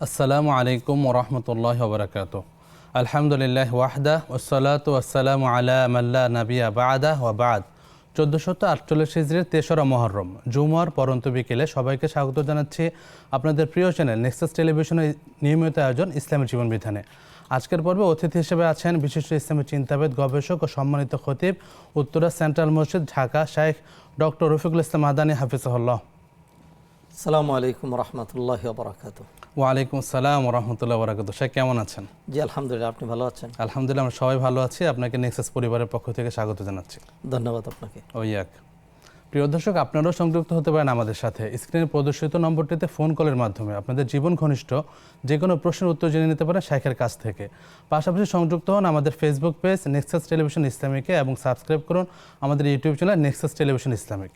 আসসালামু আলাইকুম ওরহমতুল্লাহি ওয়া আলহামদুলিল্লাহ ওয়াহদা ওয়াসসালাতু ওয়াসসালামু আলা মাল্লা নাবিয়া বা'দা ওয়া বা'দ। 1448 হিজরির 3রা মুহররম জুমার পরন্ত বিকেলে সবাইকে স্বাগত জানাচ্ছি আপনাদের প্রিয় চ্যানেল নেক্সাস টেলিভিশনের নিয়মিত আয়োজন ইসলামের জীবন বিধানে। আজকের পর্বে অতিথি হিসেবে আছেন বিশিষ্ট ইসলামী চিন্তাবিদ, গবেষক ও সম্মানিত খতিব, উত্তরা সেন্ট্রাল মসজিদ, ঢাকা, শাইখ ডক্টর রফিকুল ইসলাম মাদানী হাফিজাহুল্লাহ। আসসালামু আলাইকুম রহমতুল্লাহি ওয়া বারাকাতুহু। ওয়ালাইকুম আসসালাম রহমতুল্লাহ বারাকাতুহু। শেখ কেমন আছেন? জি আলহামদুলিল্লাহ, আপনি ভালো আছেন? আলহামদুলিল্লাহ, আমরা সবাই ভালো আছি। আপনাকে নেক্সাস পরিবারের পক্ষ থেকে স্বাগত জানাচ্ছি। ধন্যবাদ আপনাকে। ওয়াক প্রিয় দর্শক, আপনারাও সংযুক্ত হতে পারেন আমাদের সাথে। স্ক্রিনে প্রদর্শিত নম্বরটিতে ফোন কলের মাধ্যমে আপনাদের জীবন ঘনিষ্ঠ যে কোনো প্রশ্নের উত্তর জেনে নিতে পারেন শাইখের কাছ থেকে। পাশাপাশি সংযুক্ত হন আমাদের ফেসবুক পেজ নেক্সাস টেলিভিশন ইসলামিকে এবং সাবস্ক্রাইব করুন আমাদের YouTube channel Nexus television Islamic.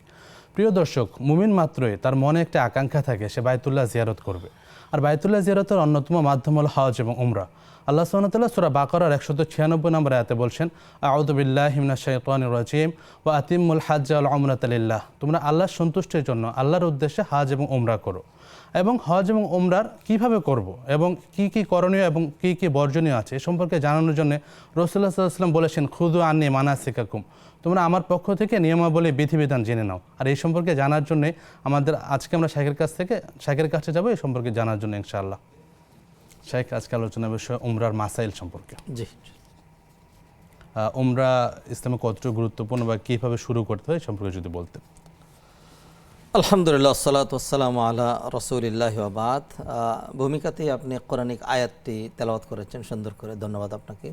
প্রিয় দর্শক, মুমিন মাত্রই তার মনে একটা আকাঙ্ক্ষা থাকে সে বাইতুল্লাহ জিয়ারত করবে, আর বাইতুল্লাহ জিয়ারতের অন্যতম মাধ্যম হল হজ এবং উমরা। আল্লাহ সুবহানাহু ওয়া তাআলা সূরা বাকারার 196 নম্বর আয়াতে বলছেন, আউযু বিল্লাহি মিনাশ শাইতানির রাজিম ওয়া আতিম্মুল হাজ্জ ওয়াল উমরাতা লিল্লাহ। তোমরা আল্লাহর সন্তুষ্টির জন্য আল্লাহর উদ্দেশ্যে হজ এবং উমরা করো। এবং হজ এবং উমরার কিভাবে করব এবং কি কি করণীয় এবং কি কি বর্জনীয় আছে এ সম্পর্কে জানানোর জন্য রাসূলুল্লাহ সাল্লাল্লাহু আলাইহি ওয়াসাল্লাম বলেছেন, খুযু আন্নী মানাসিকাকুম, তোমরা আমার পক্ষ থেকে নিয়মাবলী বিধিবিধান জেনে নাও। আর এই সম্পর্কে জানার জন্যে আজকে আমরা শাইখের কাছে যাবো এই সম্পর্কে জানার জন্য ইনশাআল্লাহ। শাইখ, আজকে আলোচনার বিষয় উমরার মাসাইল সম্পর্কে। জি, উমরা ইসলামে কতটুকু গুরুত্বপূর্ণ বা কীভাবে শুরু করতে হয় সম্পর্কে যদি বলতেন। আলহামদুলিল্লাহ, আসসালাতু ওয়াসসালামু আলা রাসূলিল্লাহি ওয়া বা'দ। ভূমিকাতেই আপনি কোরআনিক আয়াতটি তেলাওয়াত করেছেন সুন্দর করে, ধন্যবাদ আপনাকে।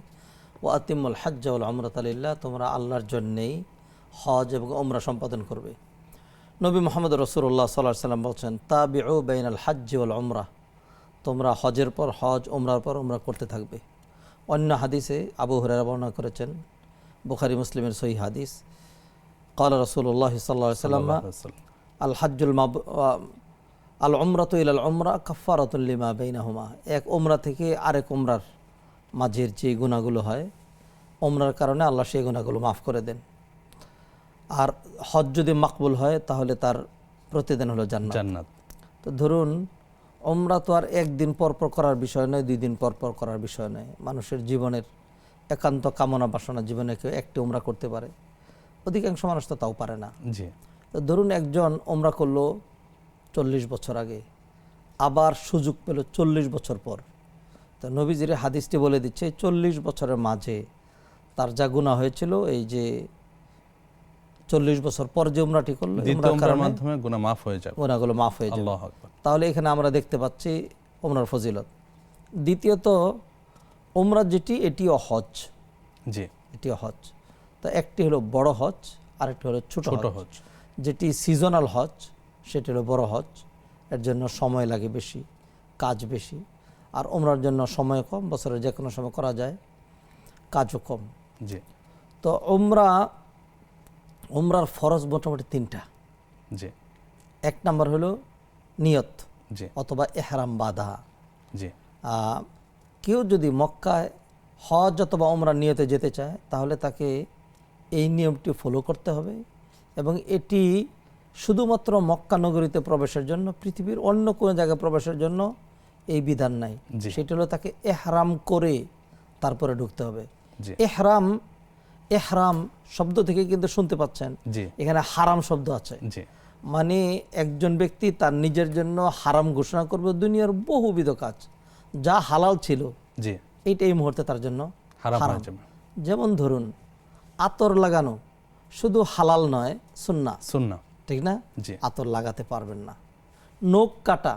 ওয়া আতিম্মুল হাজ্জ ওয়াল উমরাতা লিল্লাহ, তোমরা আল্লাহর জন্যেই হজ এবং উমরা সম্পাদন করবে। নবী মুহাম্মদ রাসূলুল্লাহ সাল্লাল্লাহু আলাইহি ওয়াসাল্লাম বলছেন, তাবিউ বাইনাল হাজ্জ ওয়াল উমরা, তোমরা হজের পর হজ, উমরার পর উমরা করতে থাকবে। অন্য হাদিসে আবু হুরায়রা বর্ণনা করেছেন, বুখারী মুসলিমের সহিহ হাদিস, ক্বালা রাসূলুল্লাহ সাল্লাল্লাহু আলাইহি ওয়াসাল্লাম, আল হাজ্জুল আল উমরাতু ইলাল উমরা কাফফারাতুল লিমা বাইনাহুমা, এক উমরা থেকে আরেক উমরার মাঝের যে গুনাহগুলো হয় উমরার কারণে আল্লাহ সেই গুনাহগুলো মাফ করে দেন। আর হজ যদি মাকবুল হয় তাহলে তার প্রতিদান হলো জান্নাত। তো ধরুন, উমরা তো আর একদিন পর পর করার বিষয় নয়, 2 দিন পর পর করার বিষয় নয়। মানুষের জীবনের একান্ত কামনা বাসনা, জীবনে কেউ একটি উমরা করতে পারে, অধিকাংশ মানুষ তো তাও পারে না। জি। তো ধরুন একজন উমরা করলো 40 বছর আগে, আবার সুযোগ পেল 40 বছর পর। তো নবীজির হাদিসটি বলে দিচ্ছে 40 বছরের মাঝে তার যা গুনাহ হয়েছিল, এই যে 40 বছর পর যে উমরাটি করলো, উমরার মাধ্যমে গুনাহ মাফ হয়ে যাবে, গুনাহগুলো মাফ হয়ে যাবে। আল্লাহু আকবার। তাহলে এখানে আমরা দেখতে পাচ্ছি উমরার ফজিলত। দ্বিতীয়ত, উমরা যেটি এটিও হজ। জি, এটিও হজ। তো একটি হলো বড় হজ, আরেকটি হলো ছোট হজ। যেটি সিজনাল হজ সেটি হলো বড় হজ, এর জন্য সময় লাগে বেশি, কাজ বেশি। আর উমরার জন্য সময় কম, বছরের যে কোনো সময় করা যায়, কাজও কম। জি। তো উমরার ফরজ মোটামুটি 3টা। জি। 1 নম্বর হলো নিয়ত, জি, অথবা ইহরাম বাঁধা। জি। কেউ যদি মক্কায় হজ অথবা উমরা নিয়তে যেতে চায় তাহলে তাকে এই নিয়মটি ফলো করতে হবে, এবং এটি শুধুমাত্র মক্কা নগরীতে প্রবেশের জন্য, পৃথিবীর অন্য কোনো জায়গায় প্রবেশের জন্য এই বিধান নাই। সেটা হলো তাকে ইহরাম করে তারপরে ঢুকতে হবে। ইহরাম শব্দ থেকে কিন্তু শুনতে পাচ্ছেন এখানে হারাম শব্দ আছে। মানে একজন ব্যক্তি তার নিজের জন্য হারাম ঘোষণা করবে দুনিয়ার বহুবিধ কাজ, যা হালাল ছিল এইটা এই মুহূর্তে তার জন্য হারাম। যেমন ধরুন, আতর লাগানো শুধু হালাল নয়, সুন্নাহ, ঠিক না? আতর লাগাতে পারবেন না। নখ কাটা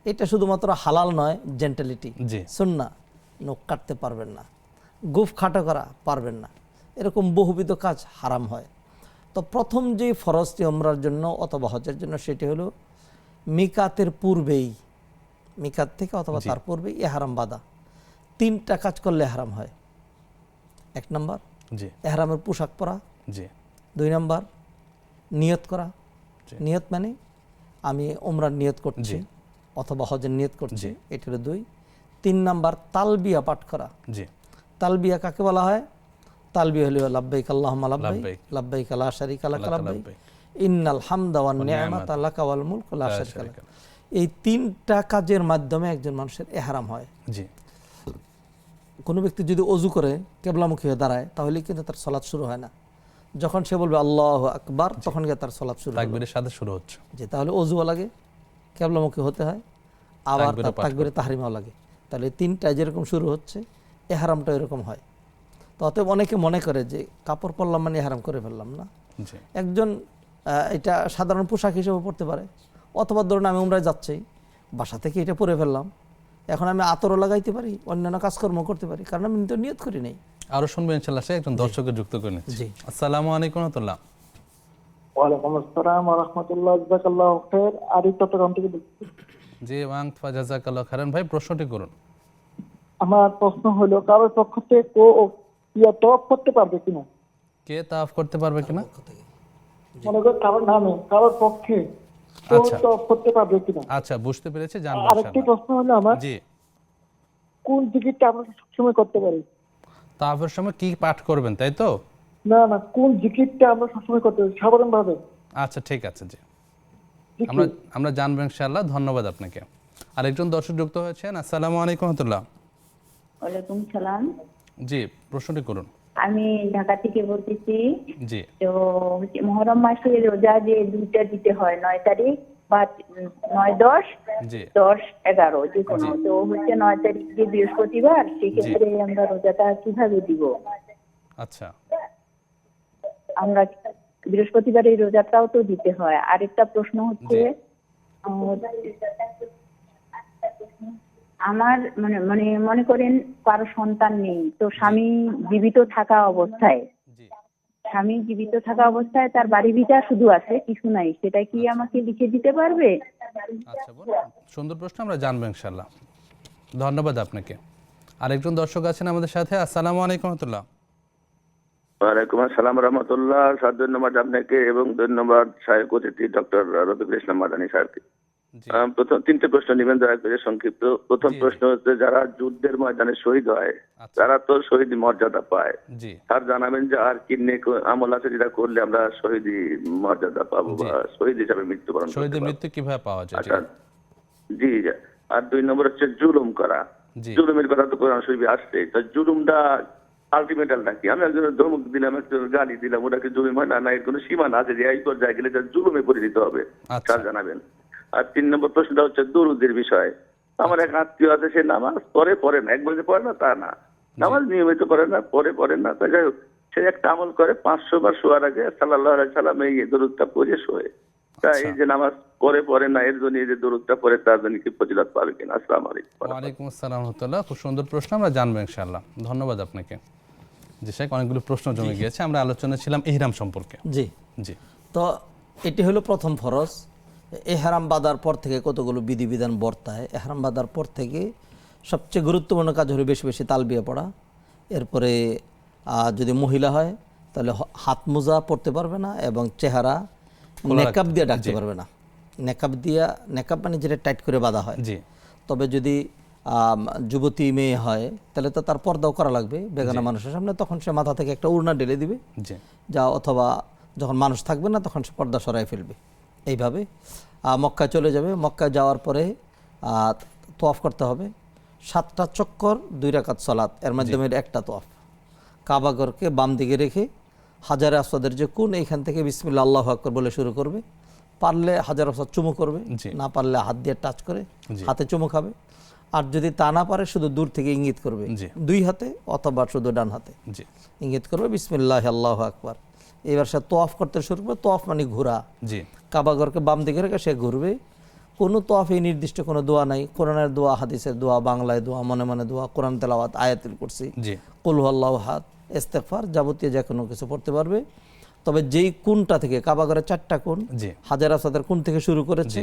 এটা শুধুমাত্র হালাল নয়, জেন্টালিটি, সুন্নাহ, নখ কাটতে পারবেন না। গোঁফ খাটো করা পারবেন না। এরকম বহুবিধ কাজ হারাম হয়। তো প্রথম যে ফরজটি উমরার জন্য অথবা হজের জন্য সেটি হলো মিকাতের পূর্বেই, মিকাত থেকে অথবা তার পূর্বেই ইহরাম বাঁধা। 3টা কাজ করলে ইহরাম হয়। 1 নম্বর ইহরামের পোশাক পরা। 2 নম্বর নিয়ত করা। নিয়ত মানে আমি উমরার নিয়ত করছি অথবা হজের নিয়ত করছি, এটা হলো 2। 3 নম্বর তালবিয়া পাঠ করা। তালবিয়া কাকে বলা হয়? তালবিয়া হলো লাব্বাইক আল্লাহুম্মা লাব্বাইক, লাব্বাইক লা শারীকা লাক লাব্বাইক, ইন্নাল হামদা ওয়ান নি'মাতা লাকা ওয়াল মুলকু লা শারীকা লাক। এই 3টা কাজের মাধ্যমে একজন মানুষের ইহরাম হয়। জি। কোনো ব্যক্তি যদি অজু করে কিবলামুখী হয়ে দাঁড়ায় তাহলে কিন্তু তার সালাত শুরু হয় না। যখন সে বলবে আল্লাহু আকবার তখন গিয়ে তার সালাত শুরু হবে। তাকবীরের সাথে শুরু হচ্ছে। জি, তাহলে অজুও লাগে, কিবলামুখী হতে হয়, আবার তাকবীরও পাঠ তাকবীরে তাহরিমাও লাগে। তাহলে 3টা যেরকম শুরু হচ্ছে ইহরামটা এরকম হয়। তো অতএব অনেকে মনে করে যে কাপড় পরলাম মানে ইহরাম করে ফেললাম না। জি। একজন এটা সাধারণ পোশাক হিসেবে পরতে পারে, অথবা ধরুন আমি উমরায় যাচ্ছি, বাসা থেকে এটা পরে ফেললাম, এখন আমি আতরও লাগাইতে পারি, অন্যান্য কাজকর্ম করতে পারি, কারণ আমি তো নিয়ত করি নাই। আরো শুনবেন ইনশাআল্লাহ। সে একজন দর্শকের যুক্ত করে নিচ্ছি। জি। আসসালামু আলাইকুম ওয়া রাহমাতুল্লাহ। ওয়ালাইকুম আসসালাম ওয়া রাহমাতুল্লাহ, জাযাকাল্লাহু খাইর। আরিফ চট্টগ্রাম থেকে বলছি। জি, ওয়াংফা জাযাকাল্লাহু খাইরান। ভাই প্রশ্নটি করুন। আমার প্রশ্ন হলো, কারোর পক্ষ থেকে তওয়াফ করতে পারবে কিনা? কে তাওয়াফ করতে পারবে কিনা? মনে করো কারোর নামে, কারোর পক্ষে আচ্ছা। তওয়াফ করতে পারবে কিনা? আচ্ছা, বুঝতে পেরেছি, জানবো আরেকটি ইনশাআল্লাহ। প্রশ্ন হলো আমার, জি। কোন জিকিরটা আমরা সবসময় করতে পারি? তাওয়াফের সময় কি পাঠ করবেন তাই তো? না না, কোন জিকিরটা আমরা সবসময় করতে পারি সাধারণভাবে? আচ্ছা, ঠিক আছে। জি, আমরা জানবো ইনশাআল্লাহ। ধন্যবাদ আপনাকে। আরেকজন দর্শক যুক্ত হয়েছেন। আসসালামু আলাইকুম ওয়া রাহমাতুল্লাহ। ওয়ালাইকুম সালাম। জি, প্রশ্নটি করুন। আমি ঢাকা থেকে বলতেছি। জি। তো মুহররম মাসে রোজা যে 2টা দিতে হয়, 9 তারিখ বা 9, 10, জি। 10, 11 যে কোনো। তো 9 তারিখ যে বৃহস্পতিবার, সেক্ষেত্রে আমরা রোজাটা কিভাবে দিব? আচ্ছা। আমরা বৃহস্পতিবার এই রোজাটাও তো দিতে হয়। আরেকটা প্রশ্ন হচ্ছে, আমার মানে মনে করেন কারো সন্তান নেই, তো স্বামী জীবিত থাকা অবস্থায়, জি। স্বামী জীবিত থাকা অবস্থায় তার বাড়ি ভিটা শুধু আছে, কিছু নাই, সেটা কি আমাকে লিখে দিতে পারবে? আচ্ছা, সুন্দর প্রশ্ন, আমরা জানবো ইনশাআল্লাহ। ধন্যবাদ আপনাকে। আরেকজন দর্শক আছেন আমাদের সাথে। আসসালামু আলাইকুম ওয়া রাহমাতুল্লাহ। ওয়ালাইকুম আসসালাম রহমতুল্লাহ। স্যার ধন্যবাদ আপনাকে এবং ধন্যবাদ সাহেব অতিথি ডক্টর রফিকুল ইসলাম মাদানী সাহেবকে। জি। প্রথম 3টে প্রশ্ন নেবেন দয়া করে সংক্ষিপ্ত। প্রথম প্রশ্ন হচ্ছে, যারা যুদ্ধের ময়দানে শহীদ হয় তারা তো শহীদ মর্যাদা পায়। জি। স্যার জানাবেন যে আর কি নেক আমল আছে যেটা করলে আমরা শহীদি মর্যাদা পাবো বা শহীদ হিসাবে মৃত্যুবরণ করতে শহীদের পারবো? মৃত্যু কিভাবে পাওয়া যায়? আচ্ছা, জি। আর 2 নম্বর হচ্ছে জুলুম করা। জি। জুলুমের কথা তো কোরআন শরীফে আসছে। তো জুলুমটা আলটিমেটাল নাকি? আমি একজনের ধমক দিলাম, একজনের গালি দিলাম, ওটাকে জুলুম হয় না? না, এর কোনো সীমা আছে যে এই পর্যায়ে গেলে তার জুলুমে পরিণত হবে? আচ্ছা। স্যার জানাবেন। আর 3 নম্বর প্রশ্নটা হচ্ছে দরুদের বিষয়। আমার এক আত্মীয় আছে, সে নামাজ পড়ে না, একবার যে পড়ে না তা না, নামাজ নিয়মিত পড়ে না, পড়ে না। তাই যাই হোক, সে একটা আমল করে 500 বার শোয়ার আগে সাল্লাল্লাহু আলাইহি সাল্লাম এই দরুদটা পড়ে শোয়ে। তা এই যে নামাজ পড়ে না, এর জন্য এই যে দরুদটা পড়ে, তার জন্য কি ফজিলত পাবে কিনা? আসসালামু আলাইকুম। ওয়ালাইকুম আসসালাম ওয়া রাহমাতুল্লাহ। খুব সুন্দর প্রশ্ন, আমরা জানবো ইনশাআল্লাহ। ধন্যবাদ আপনাকে। জি শেখ, অনেকগুলো প্রশ্ন জমে গিয়েছে। আমরা আলোচনা ছিলাম ইহরাম সম্পর্কে। জি। জি। তো এটি হলো প্রথম ফরজ। এহরাম বাঁধার পর থেকে কতগুলো বিধিবিধান বর্তায়। এহরাম বাঁধার পর থেকে সবচেয়ে গুরুত্বপূর্ণ কাজ হলো বেশি বেশি তালবিয়া পড়া। এরপরে যদি মহিলা হয় তাহলে হাত মোজা পড়তে পারবে না এবং চেহারা নেকাব দিয়ে ঢাকতে পারবে না। নেকাব মানে যেটা টাইট করে বাঁধা হয়। জি। তবে যদি যুবতী মেয়ে হয় তাহলে তো তার পর্দাও করা লাগবে বেগানা মানুষের সামনে, তখন সে মাথা থেকে একটা উড়না ঢেলে দিবে, যা অথবা যখন মানুষ থাকবে না তখন সে পর্দা সরাই ফেলবে। এইভাবে মক্কায় চলে যাবে। মক্কায় যাওয়ার পরে তোয়াফ করতে হবে। 7টা চক্কর, 2 রাকাত সালাত, এর মাধ্যমে একটা তোয়াফ। কাবাঘরকে বাম দিকে রেখে হাজারে আসওয়াদের যে কোণ, এইখান থেকে বিসমিল্লাহ আল্লাহু আকবার বলে শুরু করবে। পারলে হাজার আসওয়াদ চুমু করবে, না পারলে হাত দিয়ে টাচ করে হাতে চুমু খাবে। আর যদি তা না পারে শুধু দূর থেকে ইঙ্গিত করবে 2 হাতে অথবা শুধু ডান হাতে ইঙ্গিত করবে বিসমিল্লাহ আল্লাহু আকবার। এবার সে তোয়াফ করতে শুরু করবে। তোয়াফ মানে ঘোরা। কাবাঘরকে বাম দিকে রেখে সে ঘুরবে। কোনো তোয়াফে নির্দিষ্ট কোনো দোয়া নাই। কোরআনের দোয়া, হাদিসের দোয়া, বাংলায় দোয়া, মনে মনে দোয়া, কোরআন তেলাওয়াত, আয়াতুল কুরসি, কুল হুয়াল্লাহু আহাদ, ইস্তেগফার, যাবতীয় যে কোনো কিছু পড়তে পারবে। তবে যেই কোণটা থেকে, কাবাঘরের 4টা কোণ, হাজার আসওয়াদের কোণ থেকে শুরু করেছে,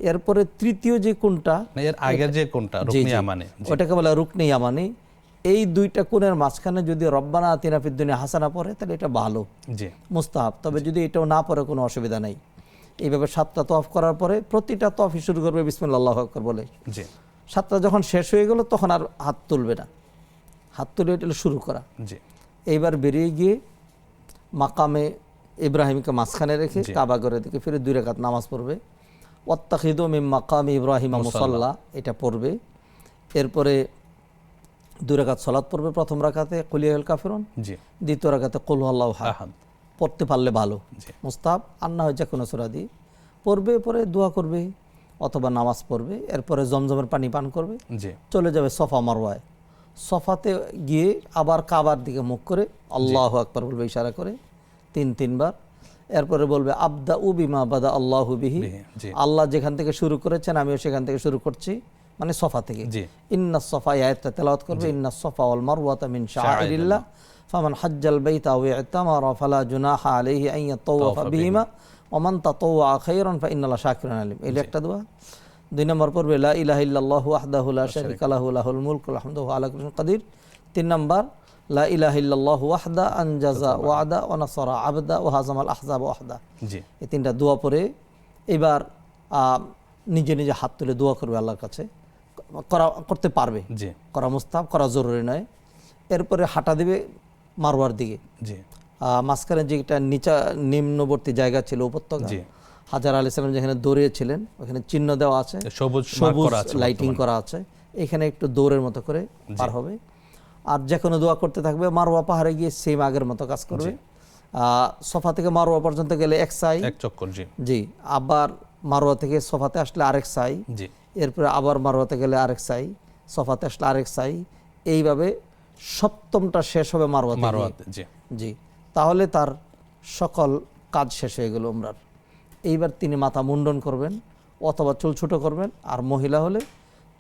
এরপরে তৃতীয় যে কোণটা, এর আগের যে কোণটা রুকনি ইয়ামানি, ওটাকে বলা রুকনি ইয়ামানি। এই 2টা কোণের মাঝখানে যদি রব্বানা আতিনা ফিদ দুনিয়া হাসানা পড়ে তাহলে এটা ভালো, মুস্তাহাব। তবে যদি এটাও না পড়ে কোনো অসুবিধা নেই। এইভাবে 7টা তোয়াফ করার পরে প্রতিটা তোয়াফই শুরু করবে বিসমিল্লাহ আল্লাহু আকবার বলে। 7টা যখন শেষ হয়ে গেল তখন আর হাত তুলবে না। হাত তুলে এটা শুরু করা। এইবার বেরিয়ে গিয়ে মাকামে ইব্রাহিমকে মাঝখানে রেখে কাবাঘরের দিকে ফিরে 2 রাকাত নামাজ পড়বে। ওয়াত্তাখিদু মিন মাকামি ইব্রাহিমা মুসাল্লা, এটা পড়বে। এরপরে 2 রাকাত সালাত পড়বে, প্রথম রাকাতে কুল ইয়া আইয়ুহাল কাফিরুন, জি দ্বিতীয় রাকাতে কুল হুয়াল্লাহু আহাদ। আহাদ। পড়তে পারলে ভালো, মুস্তাহাব, আর না হয় যে কোনো সূরা দিয়ে পড়বে, পরে দোয়া করবে অথবা নামাজ পড়বে। এরপরে জমজমের পানি পান করবে, জি চলে যাবে সফা মারওয়ায়। সফাতে গিয়ে আবার কাবার দিকে মুখ করে আল্লাহু আকবার বলবে ইশারা করে 3 বার। এরপরে বলবে আবদা উ বিমা বাদা আল্লাহু বিহি, জি আল্লাহ যেখান থেকে শুরু করেছেন আমিও সেখান থেকে শুরু করছি, মানে সফা থেকে। জি ইন্নাস সফা, এই আয়াতটা তেলাওয়াত করবে, ইন্নাস সফা ওয়াল মারওয়াতা মিন শাআইরিল্লাহ ফামান হাজ্জাল বাইতা আও ইতামারা ফালা জুনাহা আলাইহি আন ইয়াতাওয়াফা বিহিমা ওয়া মান তাতাওয়া খায়রান ফা ইন্নাল্লাহা শাকিরুন আলিম। এই একটা দোয়া। 2 নম্বর পড়বে লা ইলাহা ইল্লাল্লাহু ওয়াহদাহু লা শারীকা লাহু লাহুল মুলকু ওয়া হামদুহু আলা কুল্লি শাইইন কাদির। 3 নম্বর লা ইলাহা ইল্লাল্লাহু ওয়াহদা আনজাজা ওয়াদা ওয়া নাসারা আবদা ওয়া হাজামাল আহজাব ওয়াহদা। জি এই 3টা দোয়া পড়ে এবার নিজে নিজে হাত তুলে দোয়া করবে আল্লাহর কাছে, করতে পারবে, জি করা মুস্তাহাব, করা জরুরি নয়। এরপরে হাঁটা দিবে মারওয়ার দিকে, জি মাঝখানে যেটা নিম্নবর্তী জায়গা ছিল উপত্যকা, জি হাজার আলাইহিস সালাম যেখানে দৌড়িয়েছিলেন ওখানে চিহ্ন দেওয়া আছে, সবুজ সবুজ লাইটিং করা আছে, এখানে একটু দৌড়ের মতো করে পার হবে। আর যে কোনো দোয়া করতে থাকবে। মারওয়া পাহাড়ে গিয়ে সেম আগের মতো কাজ করবে। সফা থেকে মারওয়া পর্যন্ত গেলে এক সাই, এক চক্কর। জি জি, আবার মারওয়া থেকে সফাতে আসলে আরেক সাই, জি এরপরে আবার মারওয়াতে গেলে আরেক সাই, সফাতে আসলে আরেক সাই, এইভাবে সপ্তমটা শেষ হবে মারওয়াতে। জি জি, তাহলে তার সকল কাজ শেষ হয়ে গেল উমরার। এইবার তিনি মাথা মুন্ডন করবেন অথবা চুল ছোটো করবেন। আর মহিলা হলে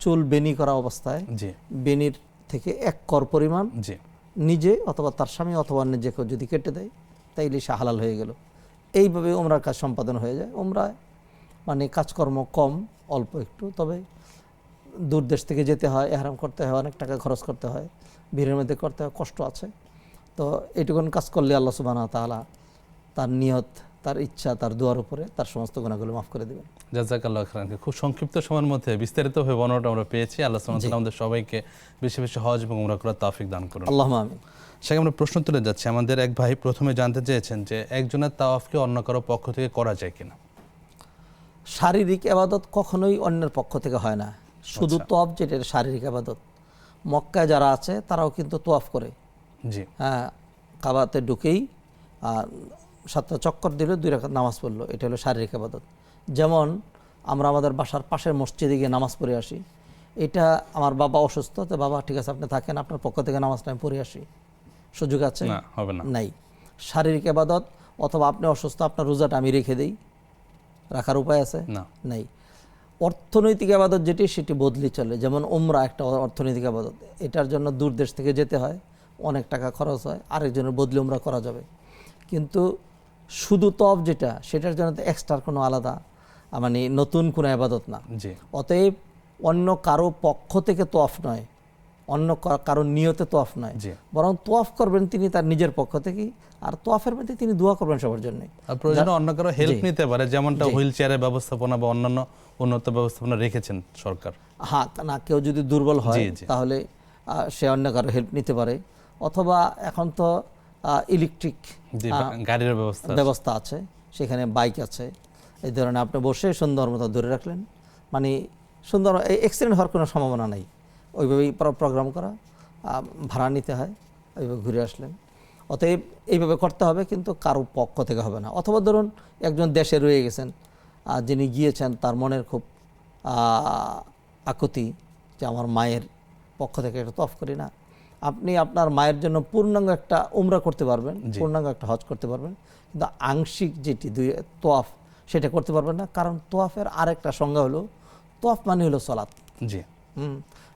চুল বেনি করা অবস্থায় জি বেনির থেকে 1 কর পরিমাণ জি নিজে অথবা তার স্বামী অথবা নিজে কেউ যদি কেটে দেয় তাইলে সে হালাল হয়ে গেল। এইভাবে উমরার কাজ সম্পাদন হয়ে যায়। উমরায় মানে কাজকর্ম কম, অল্প একটু, তবে দূর দেশ থেকে যেতে হয়, ইহরাম করতে হয়, অনেক টাকা খরচ করতে হয়, ভিড়ের মধ্যে করতে হয়, কষ্ট আছে। তো এইটুকুন কাজ করলে আল্লাহ সুবহানাহু ওয়া তাআলা তার নিয়ত, তার ইচ্ছা, তার দোয়ার উপরে তার সমস্ত গুনাহগুলো মাফ করে দেবেন। জাযাকাল্লাহু খাইরান। খুব সংক্ষিপ্ত সময়ের মধ্যে বিস্তারিতভাবে বর্ণনাটা আমরা পেয়েছি। আল্লাহ সুবহানাহু ওয়া তাআলা আমাদের সবাইকে বেশি বেশি হজ এবং উমরা করার তৌফিক দান করুন। আল্লাহুম্মা আমিন। সেখানে আমরা প্রশ্ন তুলে যাচ্ছি। আমাদের এক ভাই প্রথমে জানতে চেয়েছেন যে একজনের তাওয়াফকে অন্য কারো পক্ষ থেকে করা যায় কিনা। শারীরিক ইবাদত কখনোই অন্যের পক্ষ থেকে হয় না, শুধু তোয়াফ যেটা শারীরিক ইবাদত। মক্কায় যারা আছে তারাও কিন্তু তোয়াফ করে, জি হ্যাঁ, কাবাতে ঢুকেই 7টা চক্কর দিল, 2 রাকাত নামাজ পড়লো, এটা হলো শারীরিক ইবাদত। যেমন আমরা আমাদের বাসার পাশের মসজিদে গিয়ে নামাজ পড়ে আসি, এটা আমার বাবা অসুস্থ, তো বাবা ঠিক আছে আপনি থাকেন, আপনার পক্ষ থেকে নামাজটা আমি পড়ে আসি, সুযোগ আছে? না, হবে না। নাই। শারীরিক ইবাদত, অথবা আপনি অসুস্থ, আপনার রোজাটা আমি রেখে দেই, রাখার উপায় আছে? না। নাই। অর্থনৈতিক ইবাদত যেটি, সেটি বদলি চলে। যেমন উমরা একটা অর্থনৈতিক ইবাদত, এটার জন্য দূর দেশ থেকে যেতে হয়, অনেক টাকা খরচ হয়, আরেকজনের বদলি উমরা করা যাবে। কিন্তু শুধু তওয়াফ যেটা, সেটার জন্য তো এক্সট্রা কোনো আলাদা মানে নতুন কোনো ইবাদত না। জি অতএব অন্য কারো পক্ষ থেকে তওয়াফ নয়, অন্য কারো নিয়তে তওয়াফ নয়, জি। বরং তওয়াফ করবেন তিনি তার নিজের পক্ষ থেকেই, আর তওয়াফের মধ্যে তিনি দোয়া করবেন সবার জন্য। আর প্রয়োজনে অন্য কারো হেল্প নিতে পারে, যেমনটা হুইল চেয়ারের ব্যবস্থাপনা বা অন্যান্য উন্নত ব্যবস্থাপনা রেখেছেন সরকার। হ্যাঁ, না, কেউ যদি দুর্বল হয় জি, জি। তাহলে সে অন্য কারো হেল্প নিতে পারে, অথবা এখন তো ইলেকট্রিক গাড়ির ব্যবস্থা আছে, সেখানে বাইক আছে, এই ধরনের আপনি বসে সুন্দর মতো ধরে রাখলেন, মানে সুন্দর, অ্যাক্সিডেন্ট হওয়ার কোনো সম্ভাবনা নেই, ওইভাবেই প্রোগ্রাম করা, ভাড়া নিতে হয়, ওইভাবে ঘুরে আসলেন। অতএব এইভাবে করতে হবে, কিন্তু কারো পক্ষ থেকে হবে না। অথবা ধরুন একজন দেশে রয়ে গেছেন, যিনি গিয়েছেন, তার মনের খুব আকুতি যে আমার মায়ের পক্ষ থেকে একটা তওয়াফ করি না, আপনি আপনার মায়ের জন্য পূর্ণাঙ্গ একটা উমরা করতে পারবেন, পূর্ণাঙ্গ একটা হজ করতে পারবেন, কিন্তু আংশিক যেটি তোয়াফ সেটা করতে পারবেন না। কারণ তোয়াফের আরেকটা সংজ্ঞা হলো, তোয়াফ মানে হলো সালাত। জি,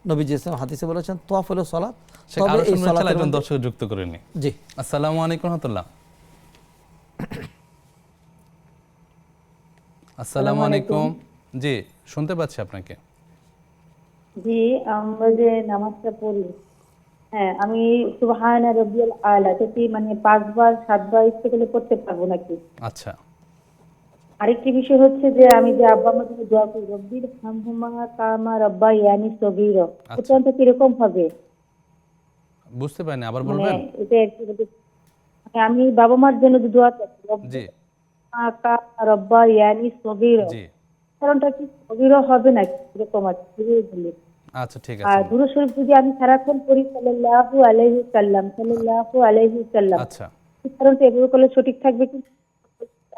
নবীজি হাদিসে বলেছেন তোয়াফ হলো সালাত। তবে এই সালাতের মধ্যে দর্শক যুক্ত করে নি। জি, আসসালামু আলাইকুম রাহমাতুল্লাহ। আসসালামু আলাইকুম। জি, শুনতে পাচ্ছি আপনাকে। জি, আমরা যে নামাজটা পড়ি, হ্যাঁ, আমি সুবহানা রাব্বিয়াল আলা থেকে মানে 5 বার 7 বার ইচ্ছে করলে পড়তে পারবো নাকি? আচ্ছা, আরেকটি বিষয় হচ্ছে যে আমি যে আব্বা আমার জন্য দোয়া করি, রব্বির হামহুমা কামা রাব্বায়ানি সগীরা, এটা কিরকম হবে? বুঝতে পারিনি, আবার মানে বলবেন? এটা একটু মানে আমি বাবা মার জন্য যে দোয়া করি, জি রব্বির কামা রাব্বায়ানি সগীরা, জি, কারণটা কি অবিরহ হবে না এরকম আছে বুঝিয়ে দিলে। আচ্ছা ঠিক আর আছে। দুরূদ শরীফ যদি আমি সারাক্ষণ পড়ি সাল্লাল্লাহু আলাইহি সাল্লাম সাল্লাল্লাহু আলাইহি সাল্লাম, আচ্ছা এই কারণটা এভাবে করলে সঠিক থাকবে কি?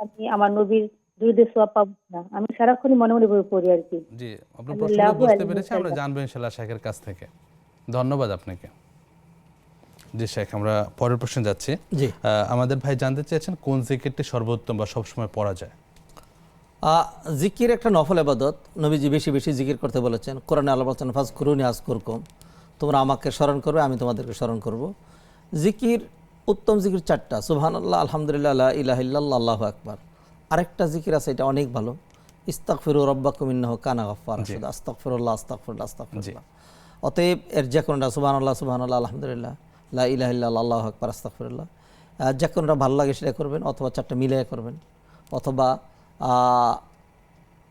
আমি আমার নবীর দুরূদের সওয়াব পাবো না? আমি সারাক্ষণই মনে মনে বলে পড়ি আর কি। জি, আপনার প্রশ্নটা সাল্লাল্লাহু বুঝতে আলাইহি পেরেছি, আমরা সাল্লাম। জানবো ইনশাআল্লাহ শেখের কাছ থেকে। ধন্যবাদ আপনাকে। জি শেখ, আমরা পরের প্রশ্নে যাচ্ছি। জি। আমাদের ভাই জানতে চেয়েছেন কোন জিকিরটি সর্বোত্তম বা সবসময় পড়া যায়? জিকির একটা নফল ইবাদত, নবীজি বেশি বেশি জিকির করতে বলেছেন। কোরআনে আল্লাহ বলেছেন ফাজকুরুনি আযকুরকুম, তোমরা আমাকে স্মরণ করবে আমি তোমাদেরকে স্মরণ করব। জিকির, উত্তম জিকির চারটা, সুবহানাল্লাহ, আলহামদুলিল্লাহ, লা ইলাহা ইল্লাল্লাহ, আল্লাহু আকবার। আরেকটা জিকির আছে, এটা অনেক ভালো, ইস্তাগফিরু রাব্বাকুম ইন্নাহু কানা গাফফারা, শুধু আস্তাগফিরুল্লাহ আস্তাগফিরুল্লাহ আস্তাগফিরুল্লাহ। অতএব এর যে কোনটা, সুবহানাল্লাহ সুবহানাল্লাহ আলহামদুলিল্লাহ, লা ইলাহা ইল্লাল্লাহ, আল্লাহু আকবার, আস্তাগফিরুল্লাহ, যে কোনটা ভালো লাগে সেটা করবেন, অথবা চারটা মিলিয়ে করবেন, অথবা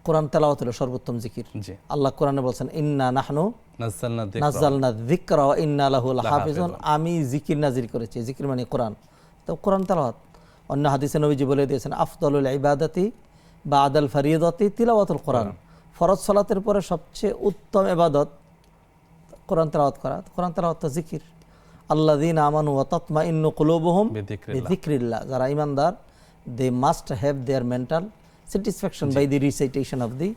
কোরআন তেলাওয়াত হলো সর্বোত্তম জিকির। জি। আল্লাহ কোরআনে বলছেন ইন্না নাহনু নাযালনা নাযালনা যিকরা ওয়া ইন্না লাহু লাহাফিজুন, আমি জিকির নাজিল করেছি। জিকির মানে কোরআন, তো কোরআন তেলাওয়াত। অন্য হাদিসে নবীজি বলে দিয়েছেন আফদালুল ইবাদাতি বাদাল ফরিয়দাতি তিলাওয়াতুল কোরআন, ফরজ সালাতের পরে সবচেয়ে উত্তম ইবাদত কোরআন তেলাওয়াত করা। কোরআন তেলাওয়াত তো জিকির। আল্লাযীনা আমানু ওয়া তাতমাইন্নু কুলুবুহুম বিযিকরিল্লাহ, যারা ঈমানদার, they must have their mental satisfaction by the recitation of the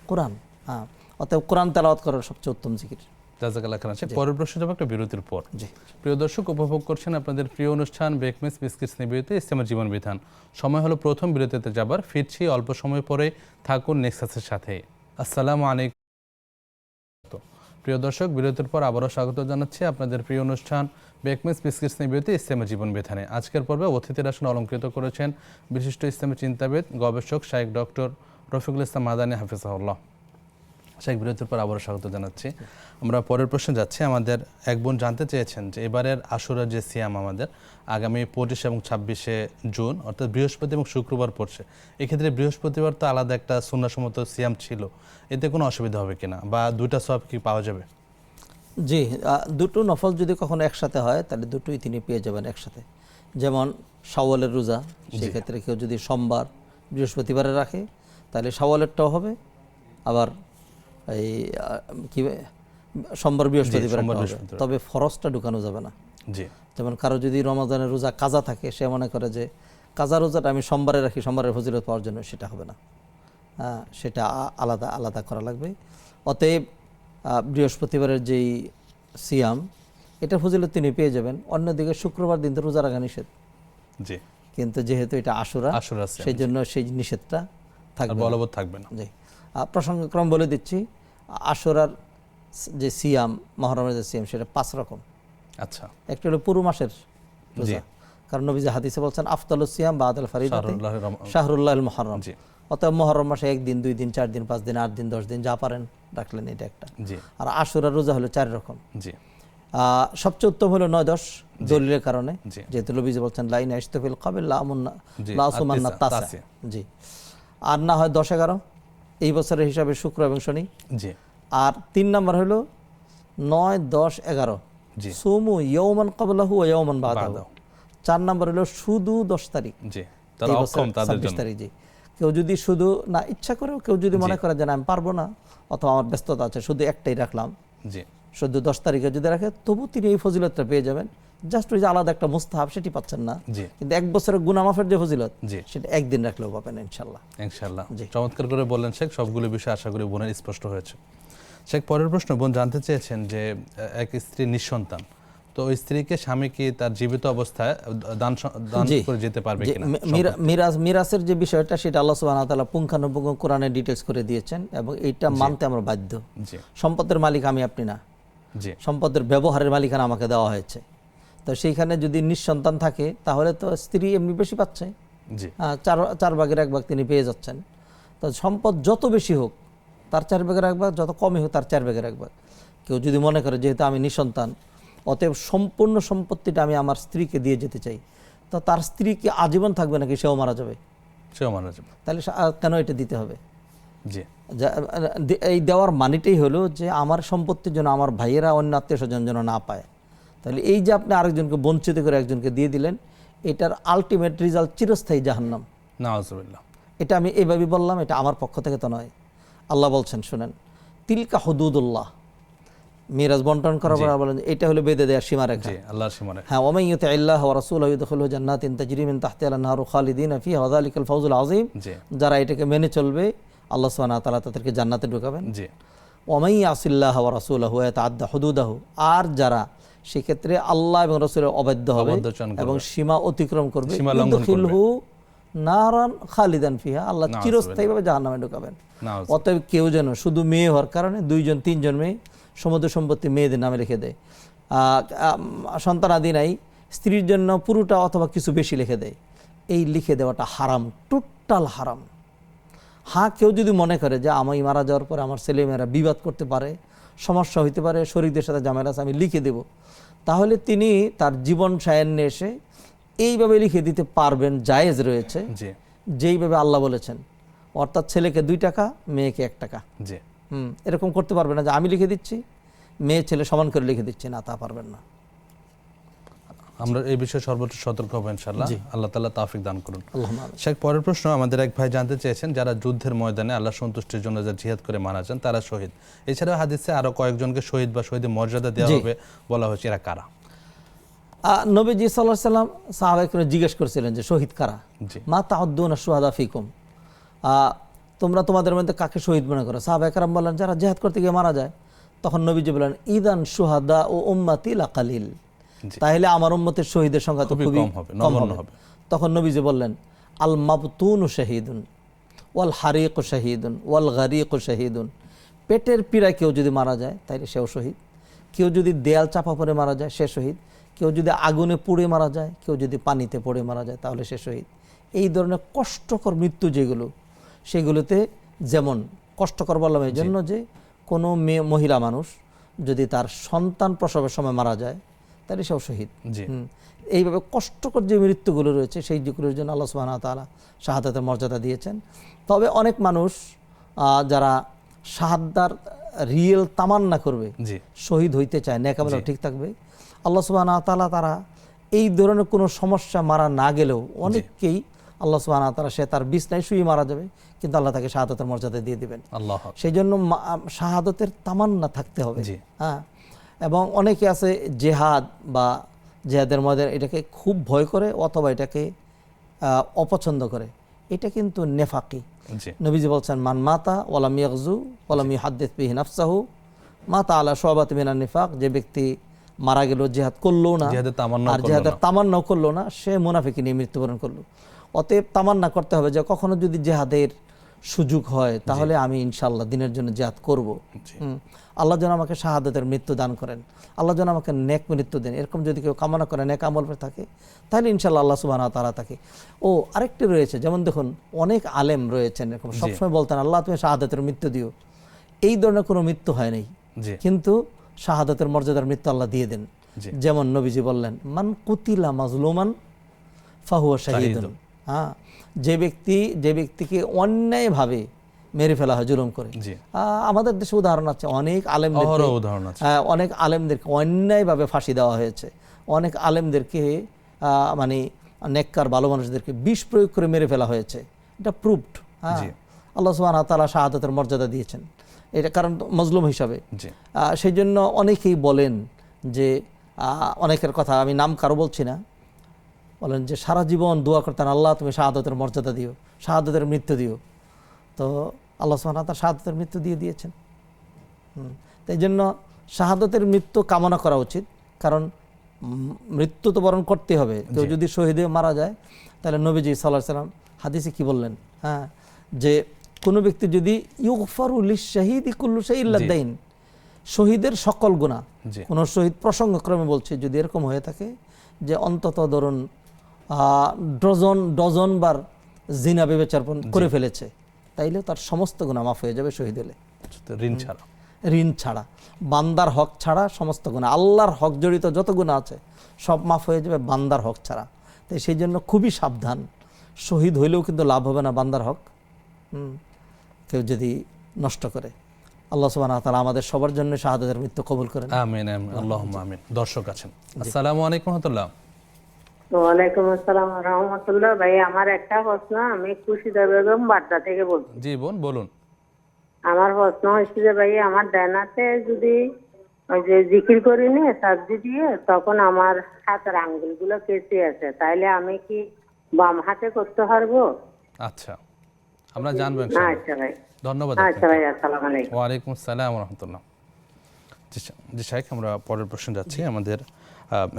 Quran. হ্যাঁ, অতএব কোরআন তেলাওয়াত করার সবচেয়ে উত্তম জিকির। জাযাকাল্লাহ খাইরান। পরের প্রশ্ন যাব একটা বিরতির পর। জি। প্রিয় দর্শক, উপভোগ করছেন আপনাদের প্রিয় অনুষ্ঠান বেকমেস বিস্কিটস নিবেদিত ইসলামের জীবন বিধান। সময় হলো প্রথম বিরতিতে যাবার, ফিরছি অল্প সময় পরে, থাকুন নেক্সাসের সাথে। আসসালামু আলাইকুম। প্রিয় দর্শক, বিরতির পর আবারও স্বাগত জানাচ্ছি আপনাদের প্রিয় অনুষ্ঠান বেকমেস বিস্কিটস নিবেদিত ইসলামের জীবন বিধানে। আজকের পর্বে অতিথির আসন অলঙ্কৃত করেছেন বিশিষ্ট ইসলামী চিন্তাবিদ, গবেষক শাইখ ডক্টর রফিকুল ইসলাম মাদানী হাফিজাহুল্লাহ। শেখ, বিরতির পর আবারও স্বাগত জানাচ্ছি। আমরা পরের প্রশ্নে যাচ্ছি। আমাদের এক বোন জানতে চেয়েছেন যে এবারের আশুরা যে সিয়াম আমাদের আগামী 25 এবং 26শে জুন, অর্থাৎ বৃহস্পতি এবং শুক্রবার পড়ছে, এক্ষেত্রে বৃহস্পতিবার তো আলাদা একটা সুন্নাহসম্মত সিয়াম ছিল, এতে কোনো অসুবিধা হবে কিনা, বা দুইটা সওয়াব কি পাওয়া যাবে? জি, দুটো নফল যদি কখনো একসাথে হয় তাহলে দুটোই তিনি পেয়ে যাবেন একসাথে। যেমন শাওয়ালের রোজা, সেক্ষেত্রে কেউ যদি সোমবার বৃহস্পতিবারে রাখে তাহলে শাওয়ালেরটাও হবে, আবার এই কি সোমবার বৃহস্পতিবারে হবে, তবে ফরজটা ঢুকানো যাবে না। জি। যেমন কারো যদি রমজানের রোজা কাজা থাকে, সে মনে করে যে কাজা রোজাটা আমি সোমবারে রাখি সোমবারের ফজিলত পাওয়ার জন্য, সেটা হবে না। সেটা আলাদা আলাদা করা লাগবে। অতএব বৃহস্পতিবারের যেই সিয়াম, এটা ফজিলত তিনি পেয়ে যাবেন। অন্যদিকে শুক্রবার দিন তো রোজা রাখা নিষেধ। জি। কিন্তু যেহেতু এটা আশুরা, সেই জন্য সেই নিষেধটা থাকবে, বলবৎ থাকবে না। জি। প্রসঙ্গক্রম বলে দিচ্ছি, আশুরার যে সিয়াম, মুহররমের যে সিয়াম, সেটা 5 রকম। আচ্ছা। একটা হলো পুরো মাসের রোজা, কারণ নবী যে হাদিসে বলছেন আফদালুস সিয়াম বাদাল ফরিদাতি শাহরুল্লাহিল মুহররম। অতএব মুহররম মাসে 1 দিন 2 দিন 4 দিন 5 দিন 8 দিন 10 দিন যা পারেন রাখলেন, এটা একটা। আর আশুরার রোজা হলো 4 রকম। জি। সবচেয়ে উত্তম হলো 9-10 দলিলের কারণে, যেহেতু নবী বলছেন লাইন আশতাফিল কাবিল লা সুমান্না তাসা। জি। আর না হয় 10-11 এই বছরের হিসাবে শুক্র এবং শনি। জি। আর 3 নাম্বার হলো 9-10-11 সুমু ইয়াওমান ক্বাবলাহু ওয়া ইয়াওমান বাদাহু। 4 নাম্বার হলো শুধু 10 তারিখ। জি। তারা অক্ষম তাদের জন্য। 26 তারিখ। জি। কেউ যদি শুধু না ইচ্ছা করে, কেউ যদি মনে করে যে আমি পারবো না, অথবা আমার ব্যস্ততা আছে, শুধু একটাই রাখলাম, জি, শুধু 10 তারিখে যদি রাখে, তবু তিনি এই ফজিলতটা পেয়ে যাবেন। জাস্ট ওই যে আলাদা একটা মুস্তাহাব, সেটি পাচ্ছেন না, কিন্তু 1 বছরের গুনাহ মাফের যে ফজিলত, সেটা একদিন রাখলেও পাবেন ইনশাআল্লাহ। ইনশাআল্লাহ। চমৎকার করে বললেন শেখ, সবগুলো বিষয় আশা করি বোনের স্পষ্ট হয়েছে। শেখ, পরের প্রশ্ন, বোন জানতে চেয়েছেন যে এক স্ত্রী নিঃসন্তান, তো ওই স্ত্রীকে স্বামী কি তার জীবিত অবস্থায় দান করে যেতে পারবে কিনা? মিরাসের যে বিষয়টা, সেটা আল্লাহ সুবহানাহু ওয়া তাআলা পুঙ্খানুপুঙ্খ কোরআনে ডিটেইলস করে দিয়েছেন, এবং এইটা মানতে আমরা বাধ্য। সম্পদের মালিক আমি, আপনি না। সম্পদের ব্যবহারের মালিকানা আমাকে দেওয়া হয়েছে। তো সেইখানে যদি নিঃসন্তান থাকে, তাহলে তো স্ত্রী এমনি বেশি পাচ্ছে, 4 ভাগের 1 ভাগ তিনি পেয়ে যাচ্ছেন। তো সম্পদ যত বেশি হোক তার 4 ভাগের 1 ভাগ, যত কমই হোক তার 4 ভাগের 1 ভাগ। কেউ যদি মনে করে যেহেতু আমি নিঃসন্তান, অতএব সম্পূর্ণ সম্পত্তিটা আমি আমার স্ত্রীকে দিয়ে যেতে চাই, তো তার স্ত্রী কি আজীবন থাকবে নাকি সেও মারা যাবে? সেও মারা যাবে। তাহলে কেন এটা দিতে হবে? জি। এই দেওয়ার মানেটাই হলো যে আমার সম্পত্তির জন্য আমার ভাইয়েরা অন্য আত্মীয় স্বজন যেন না পায়। তাহলে এই যে আপনি আরেকজনকে বঞ্চিত করে একজনকে দিয়ে দিলেন, এটার আলটিমেট রেজাল্ট চিরস্থায়ী জাহান্নাম। নাউজুবিল্লাহ। এটা আমি এইভাবে বললাম, এটা আমার পক্ষ থেকে তো নয়, আল্লাহ বলছেন শুনেন, তিলকা হুদুদুল্লাহ, মিরাজ বন্টন করার পর বলেন এটা হলো বেঁধে দেওয়ার সীমারেখা। জি, আল্লাহর সীমারেখা। হ্যাঁ, ওয়া মান ইউতি'ল্লাহ ওয়া রাসূলাহু ইদখিলহু জান্নাতিন তাজরি মিন তাহতিহা আল-আনহারু খালিদিনা ফিহা ওয়া যালিকাল ফাওজুল আযীম। জি যারা এটাকে মেনে চলবে আল্লাহ সুবহানাহু ওয়া তাআলা তাদেরকে জান্নাতে ঢুকাবেন। জি ওয়া মান ইয়াসিল্লাহ ওয়া রাসূলাহু ওয়া ইয়াতাআদ্দা হুদুদাহু, আর যারা সেক্ষেত্রে আল্লাহ এবং রাসূলের অবাধ্য হবে অবাধ্যচরণ করবে এবং সীমা অতিক্রম করবে, সীমা লঙ্ঘন করবে। ইউদখিলহু নারান খালিদান ফিহা, আল্লাহ নাউযুবিল্লাহ। চিরস্থায়ীভাবে জাহান্নামে ঢুকাবেন। নাউযুবিল্লাহ। অতএব কেউ যেন শুধু মেয়ে হওয়ার কারণে 2জন 3জন মেয়ে সমুদ্র সম্পত্তি মেয়েদের নামে লিখে দেয়, সন্তান আদি নাই, স্ত্রীর জন্য পুরোটা অথবা কিছু বেশি লিখে দেয়। এই লিখে দেওয়াটা হারাম, টোটাল হারাম। হ্যাঁ, কেউ যদি মনে করে যে আমি মারা যাওয়ার পরে আমার ছেলেমেয়েরা বিবাদ করতে পারে, সমস্যা হইতে পারে, শরীরদের সাথে ঝামেলা আছে, আমি লিখে দেব, তাহলে তিনি তার জীবন সায়ান্নে এসে এইভাবে লিখে দিতে পারবেন, জায়েজ রয়েছে, জি যেইভাবে আল্লাহ বলেছেন, অর্থাৎ ছেলেকে 2 টাকা, মেয়েকে 1 টাকা। জি এরকম করতে পারবে না যে আমি লিখে দিচ্ছি, মেয়ে ছেলে সমান করে লিখে দিচ্ছি, না, তা পারবেন না। আমরা এই বিষয়ে সর্বোচ্চ সতর্ক হব ইনশাআল্লাহ। আল্লাহ তাআলা তৌফিক দান করুন। আল্লাহুম্মা আমিন। শেখ, পরের প্রশ্ন আমাদের এক ভাই জানতে চেয়েছেন, যারা যুদ্ধের ময়দানে আল্লাহ সন্তুষ্টির জন্য যারা জিহাদ করে মারা যান তারা শহীদ। এছাড়াও হাদিসে আরো কয়েকজনকে শহীদ বা শহীদের মর্যাদা দেওয়া জি। হবে বলা হয়েছে, এরা কারা? নবীজি সাল্লাল্লাহু আলাইহি সাল্লাম সাহাবায়ে জিজ্ঞেস করেছিলেন যে শহীদ কারা, জি মা তাউদ্দুনা শুহাদা ফিকুম, তোমরা তোমাদের মধ্যে কাকে শহীদ মনে করো? সাহাবায়ে কেরাম বললেন যারা জিহাদ করতে গিয়ে মারা যায়। তখন নবীজি বললেন ইদান শুহাদা ও উম্মতি লাকালিল, জি। তাহলে আমার উম্মতের শহীদের সংখ্যা তো খুবই খুবই কম হবে, কম নগণ্য হবে। হবে। তখন নবীজি বললেন আল মাবতুনু শাহীদুন ওয়াল হারিকু শাহীদুন ওয়াল গারিকু শাহীদুন, পেটের পীড়ায় কেউ যদি মারা যায় তাহলে সেও শহীদ, কেউ যদি দেয়াল চাপা পড়ে মারা যায় সে শহীদ, কেউ যদি আগুনে পুড়ে মারা যায়, কেউ যদি পানিতে পড়ে মারা যায় তাহলে সে শহীদ। এই ধরনের কষ্টকর মৃত্যু যেগুলো, সেগুলোতে যেমন কষ্টকর বললাম এই জন্য যে কোনো মহিলা মানুষ যদি তার সন্তান প্রসবের সময় মারা যায় তাহলে সেও শহীদ। জি এইভাবে কষ্টকর যে মৃত্যুগুলো রয়েছে সেই যেগুলোর জন্য আল্লাহ সুবহানাহু ওয়া তাআলা শাহাদাতের মর্যাদা দিয়েছেন। তবে অনেক মানুষ যারা শাহাদার রিয়েল তামান্না করবে, জি শহীদ হইতে চায়, নেক আমল ঠিক থাকবে, আল্লাহ সুবহানাহু ওয়া তাআলা তারা এই ধরনের কোনো সমস্যা মারা না গেলেও অনেককেই আল্লাহ সুবহানাহু ওয়া তাআলা সে তার বিছনায় শুয়ে মারা যাবে কিন্তু আল্লাহ তাকে শাহাদাতের মর্যাদা দিয়ে দিবেন। আল্লাহ। সেই জন্য শাহাদাতের তামান্না থাকতে হবে। জি। হ্যাঁ, এবং অনেকে আছে জেহাদ বা জেহাদের মধ্যে এটাকে খুব ভয় করে অথবা এটাকে অপছন্দ করে, এটা কিন্তু নেফাকি। জি নবীজি বলছেন মান মাতা ওয়ালাম ইয়াগজু ওয়ালাম ইউহাদ্দিস বিহি নাফসাহু মাতা আলা শুআবাতি মিনান নিফাক, যে ব্যক্তি মারা গেল জেহাদ করলো না জিহাদের তামান্না আর করলো জেহাদের না। তামান্নাও করলো না, সে মুনাফিকি নিয়ে মৃত্যুবরণ করলো। অতএব তামান্না করতে হবে যে কখনো যদি জেহাদের সুযোগ হয় তাহলে আমি ইনশাআল্লাহ দিনের জন্য জেহাদ করব। আল্লাহ যেন আমাকে শাহাদাতের মৃত্যু দান করেন, আল্লাহ যেন আমাকে নেক মৃত্যু দেন, এরকম যদি কেউ কামনা করে নেক আমল থাকে তাহলে ইনশাআল্লাহ আল্লাহ সুবহানাহু ওয়া তাআলা তাকে। আরেকটি রয়েছে, যেমন দেখুন অনেক আলেম রয়েছেন এরকম সবসময় বলতেন আল্লাহ তুমি শাহাদাতের মৃত্যু দিও, এই ধরনের কোনো মৃত্যু হয় নাই, জি কিন্তু শাহাদাতের মর্যাদার মৃত্যু আল্লাহ দিয়ে দেন। জি। যেমন নবীজি বললেন মান কুতিলা মাজলুমান ফাহুয়া শাহীদুন, হ্যাঁ, যে ব্যক্তিকে অন্যায়ভাবে মেরে ফেলা হয় জুলুম করে। জি আমাদের দেশে উদাহরণ আছে, অনেক আলেমদেরকে অহরহ উদাহরণ আছে। অনেক আলেমদেরকে অন্যায়ভাবে ফাঁসি দেওয়া হয়েছে, অনেক আলেমদেরকে মানে নেককার ভালো মানুষদেরকে বিষ প্রয়োগ করে মেরে ফেলা হয়েছে, এটা প্রুভড। হ্যাঁ, জি। আল্লাহ সুবহানাহু ওয়া তাআলা শাহাদাতের মর্যাদা দিয়েছেন, এটা কারণ মজলুম হিসাবে। জি সেই জন্য অনেকেই বলেন যে অনেকের কথা আমি নাম কারো বলছি না, বলেন যে সারা জীবন দোয়া করতেন আল্লাহ তুমি শাহাদাতের মর্যাদা দিও, শাহাদাতের মৃত্যু দিও, তো আল্লাহ সুবহানাহু ওয়া তাআলা শাহাদাতের মৃত্যু দিয়ে দিয়েছেন। তাই জন্য শাহাদাতের মৃত্যু কামনা করা উচিত, কারণ মৃত্যু তো বরণ করতে হবে। কেউ যদি শহীদ হয়ে মারা যায় তাহলে নবীজি সাল্লাল্লাহু আলাইহি সাল্লাম হাদিসে কি বললেন, হ্যাঁ, যে কোনো ব্যক্তি যদি ইউগফারু লিশ-শাহীদি কুল্লু শাইইন ইল্লা দাইন, শহীদের সকল গুনাহ, জি কোন শহীদ প্রসঙ্গক্রমে বলছে যদি এরকম হয়ে থাকে যে অন্তত ধরুন ডজন বার জিনা ব্যভিচার করে ফেলেছে, তাইলে তার সমস্ত গুনাহ মাফ হয়ে যাবে শহীদ হলে, ঋণ ছাড়া। ঋণ ছাড়া, বান্দার হক ছাড়া সমস্ত গুনাহ, আল্লাহর হক জড়িত যত গুনাহ আছে সব মাফ হয়ে যাবে বান্দার হক ছাড়া। তাই সেই জন্য খুবই সাবধান, শহীদ হইলেও কিন্তু লাভ হবে না বান্দার হক কেউ যদি নষ্ট করে। আল্লাহ সুবহানাহু ওয়া তাআলা আমাদের সবার জন্য শাহাদাতের মৃত্যু কবুল করেন। আমিন আমিন আল্লাহুম্মা আমিন। দর্শক আছেন, আসসালামু আলাইকুম ওয়া রাহমাতুল্লাহ। ওয়ালাইকুম আসসালাম ওয়া রাহমাতুল্লাহ। ভাই আমার একটা প্রশ্ন, আমি খুশিদা বেগম বাড্ডা থেকে বলছি। জি বোন বলুন। আমার প্রশ্ন হচ্ছে যে ভাই আমার ডানাতে যদি ওই যে জিকির করি নি সাবজি দিয়ে, তখন আমার হাতের আঙ্গুলগুলো কেটে আছে, তাইলে আমি কি বাম হাতে করতে পারবো? আচ্ছা, আমরা জানবো ইনশাআল্লাহ। আচ্ছা ভাই, ধন্যবাদ আচ্ছা আপনাকে। ভাই, আসসালামু আলাইকুম। ওয়ালাইকুম আসসালাম ওয়া রাহমাতুল্লাহ। জি শাইখ, আমরা পরের প্রশ্ন যাচ্ছি। আমাদের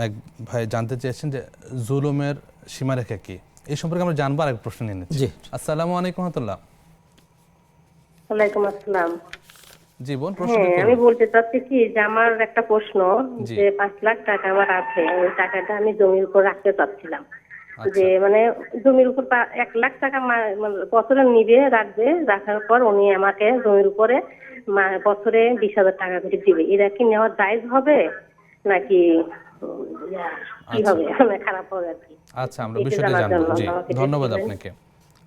এক ভাই জানতে চেয়েছেন যে জুলুমের সীমারেখা কি, এই সম্পর্কে আমরা জানবো। আরেক প্রশ্ন নিয়ে নিচ্ছি। জি। আসসালামু আলাইকুম রাহমাতুল্লাহ। ওয়ালাইকুম আসসালাম। জি বোন, প্রশ্ন হ্যাঁ, আমি বলতে চাচ্ছি কি যে আমার একটা প্রশ্ন, জি। যে 5 লাখ টাকা আমার আছে, ওই টাকাটা আমি জমির উপর রাখতে চাচ্ছিলাম। যে মানে জমির উপর 1 লাখ টাকা বছরে নিবে, রাখবে, রাখার পর উনি আমাকে জমির উপরে বছরে 20,000 টাকা করে দিবে। এটা কি নেওয়া জায়েজ হবে নাকি কি হবে? খারাপ হবে আর কি। আচ্ছা, আমরা বিষয়টা জানবো। জি, ধন্যবাদ আপনাকে।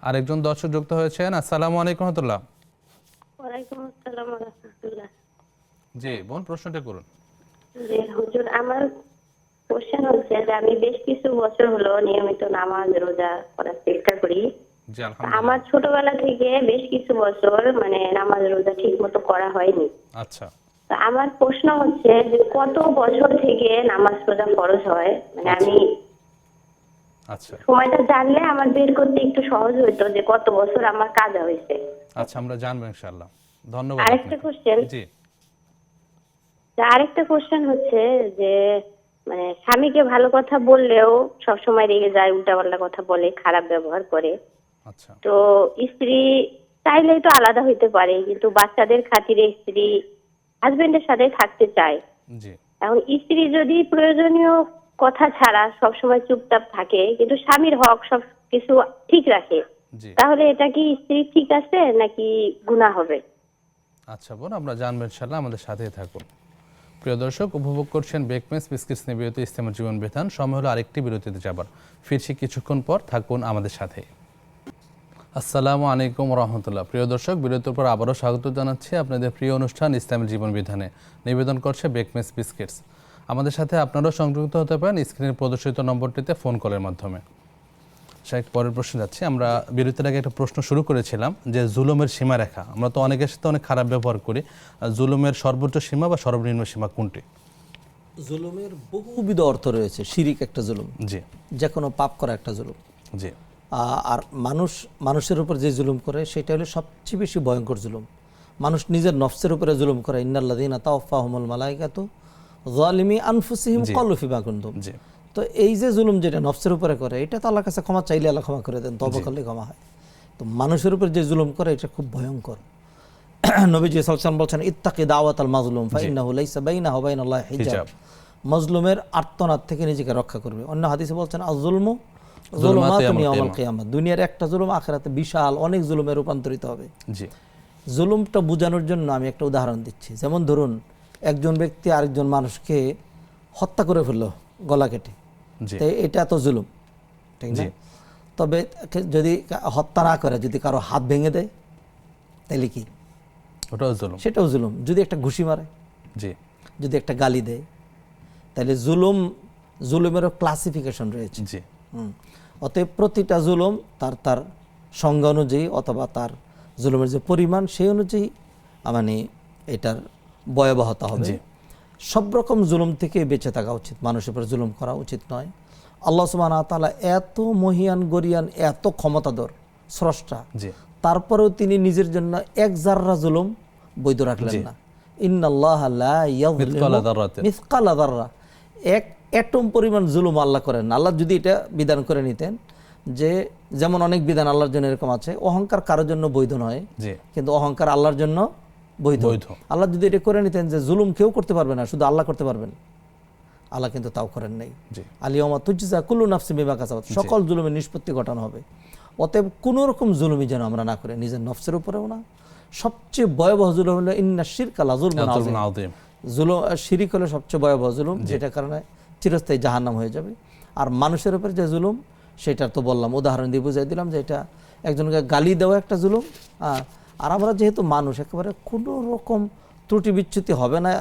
আরেকজন দর্শক যুক্ত হয়েছেন। আসসালামু আলাইকুম রাহমাতুল্লাহ। ওয়ালাইকুম আসসালাম ওয়া রাহমাতুল্লাহ। জি বোন, প্রশ্নটা করুন। জি হুজুর, আমার কোশ্চেন হচ্ছে যে আমি বেশ কিছু বছর হলো নিয়মিত নামাজ রোজা করার চেষ্টা করি। জি আলহামদুলিল্লাহ। আমার ছোটবেলা থেকে বেশ কিছু বছর মানে নামাজ রোজা ঠিক মতো করা হয়নি। আচ্ছা, তো আমার প্রশ্ন হচ্ছে যে কত বছর থেকে নামাজ রোজা ফরজ হয়, মানে আমি আচ্ছা, সময়টা জানলে আমার বের করতে একটু সহজ হতো যে কত বছর আমার কাজা হয়েছে। আচ্ছা, আমরা জানবো ইনশাআল্লাহ। ধন্যবাদ আরেকটা আপনাকে। কোশ্চেন, জি আরেকটা কোশ্চেন হচ্ছে যে মানে স্বামীকে ভালো কথা বললেও সবসময় রেগে যায়, উল্টাপাল্টা কথা বলে, খারাপ ব্যবহার করে। আচ্ছা, তো স্ত্রী চাইলেই তো আলাদা হইতে পারে, কিন্তু বাচ্চাদের খাতিরে স্ত্রী হাজবেন্ডের সাথে থাকতে চায়। জি এখন স্ত্রী যদি প্রয়োজনীয় কথা ছাড়া সবসময় চুপচাপ থাকে কিন্তু স্বামীর হক সব কিছু ঠিক রাখে, জি তাহলে এটা কি স্ত্রী ঠিক আছে নাকি গুনাহ হবে? আচ্ছা বোন, আমরা জানবো ইনশাআল্লাহ। আমাদের সাথেই থাকুন। প্রিয় দর্শক, উপভোগ করছেন বেকমেস বিস্কিটস নিয়ে বিরতি, ইসলামের জীবন বিধান। সময় হলো আরেকটি বিরতিতে যাবার। ফিরছি কিছুক্ষণ পর, থাকুন আমাদের সাথে। আসসালামু আলাইকুম রহমতুল্লাহ। প্রিয় দর্শক, বিরতির পর আবারও স্বাগত জানাচ্ছি আপনাদের প্রিয় অনুষ্ঠান ইসলামের জীবন বিধানে। নিবেদন করছে বেকমেস বিস্কিটস। আমাদের সাথে আপনারাও সংযুক্ত হতে পারেন স্ক্রিনে প্রদর্শিত নম্বরটিতে ফোন কলের মাধ্যমে। শাইখ, পরের প্রশ্ন যাচ্ছি। আমরা বিরতির আগে একটা প্রশ্ন শুরু করেছিলাম যে জুলুমের সীমারেখা। আমরা তো অনেকের সাথে অনেক খারাপ ব্যবহার করি। জুলুমের সর্বোচ্চ সীমা বা সর্বনিম্ন সীমা কোনটি? জুলুমের বহুবিধ অর্থ রয়েছে। শিরিক একটা জুলুম, জি যে কোনো পাপ করা একটা জুলুম। জি আর মানুষের উপর যে জুলুম করে সেটা হলো সবচেয়ে বেশি ভয়ঙ্কর জুলুম। মানুষ নিজের নফসের উপরে জুলুম করে। ইন্নাল্লাযীনা তাওফাহুমুল মালায়েকাতু যালিমি আনফুসিহিম ক্বালু ফিমা কুনতুম। জি তো এই যে জুলুম যেটা নফসের উপরে করে, এটা তো আল্লাহর কাছে ক্ষমা চাইলে আল্লাহ ক্ষমা করে দেন, তওবা করলে ক্ষমা হয়। তো মানুষের উপর যে জুলুম করে এটা খুব ভয়ঙ্কর। নবীজি সাল্লাল্লাহু আলাইহি ওয়াসাল্লাম বলছেন, ইত্তাকি দাওয়াতাল মাজলুম ফাইন্নাহু লাইসা বাইনাহু ওয়া বাইনাল্লাহি হিজাব। মজলুমের আর্তনাদ থেকে নিজেকে রক্ষা করবে। অন্য হাদিসে বলছেন, আয-যুলমু যুলুমাতুন ইয়াউমাল কিয়ামাহ। দুনিয়ার একটা জুলুম আখিরাতে বিশাল অনেক জুলুমে রূপান্তরিত হবে। জি জুলুমটা বোঝানোর জন্য আমি একটা উদাহরণ দিচ্ছি। যেমন ধরুন, একজন ব্যক্তি আরেকজন মানুষকে হত্যা করে ফেললো গলা কেটে, জি তো এটা তো জুলুম, ঠিক না? তবে যদি হত্যা না করে যদি কারো হাত ভেঙে দেয় তাহলে কি? ওটাও জুলুম। সেটাও জুলুম। যদি একটা ঘুষি মারে, জি যদি একটা গালি দেয়, তাহলে জুলুমেরও ক্লাসিফিকেশন রয়েছে। জি অতএব প্রতিটা জুলুম তার তার সংজ্ঞা অনুযায়ী অথবা তার জুলুমের যে পরিমাণ সেই অনুযায়ী মানে এটার ভয়াবহতা হবে। সব রকম জুলুম থেকে বেঁচে থাকা উচিত, মানুষের উপর জুলুম করা উচিত নয়। আল্লাহ সুবহানাহু ওয়া তাআলা এত মহিয়ান গরিয়ান, এত ক্ষমতাধর স্রষ্টা, জি তারপরেও তিনি নিজের জন্য এক জাররা জুলুম বৈধ রাখলেন না। ইন্নাল্লাহা লা ইয়াযলিমু মিসকালা যাররা। এক অ্যাটম পরিমাণ জুলুম আল্লাহ করেন না। আল্লাহ যদি এটা বিধান করে নিতেন, যে যেমন অনেক বিধান আল্লাহর জন্য এরকম আছে, অহংকার কারোর জন্য বৈধ নয়, কিন্তু অহংকার আল্লাহর জন্য বৈধ। আল্লাহ যদি এটা করে নিতেন যে জুলুম কেউ করতে পারবে না, শুধু আল্লাহ করতে পারবেন, আল্লাহ কিন্তু তাও করেন নাই। আলিয়ামা তুজজা কুল্লু নাফসিন বিমা কাসাবাত। সকল জুলুমের নিষ্পত্তি ঘটানো হবে। অতএব কোনো রকম জুলুমই যেন আমরা না করে, নিজের নফসের উপরেও না। সবচেয়ে ভয়াবহ জুলুম হলো ইন্না শিরকা লাযুলমুন আযীম। জুলুম, শিরিক হলো সবচেয়ে ভয়াবহ জুলুম, যেটা কারণে চিরস্থায়ী জাহান্নাম হয়ে যাবে। আর মানুষের উপর যে জুলুম, সেটা তো বললাম, উদাহরণ দিয়ে বুঝাই দিলাম যে এটা একজনকে গালি দেওয়া একটা জুলুম। আর আমরা যেহেতু মানুষ, একেবারে কোনো রকম ত্রুটি বিচ্যুতি হবে না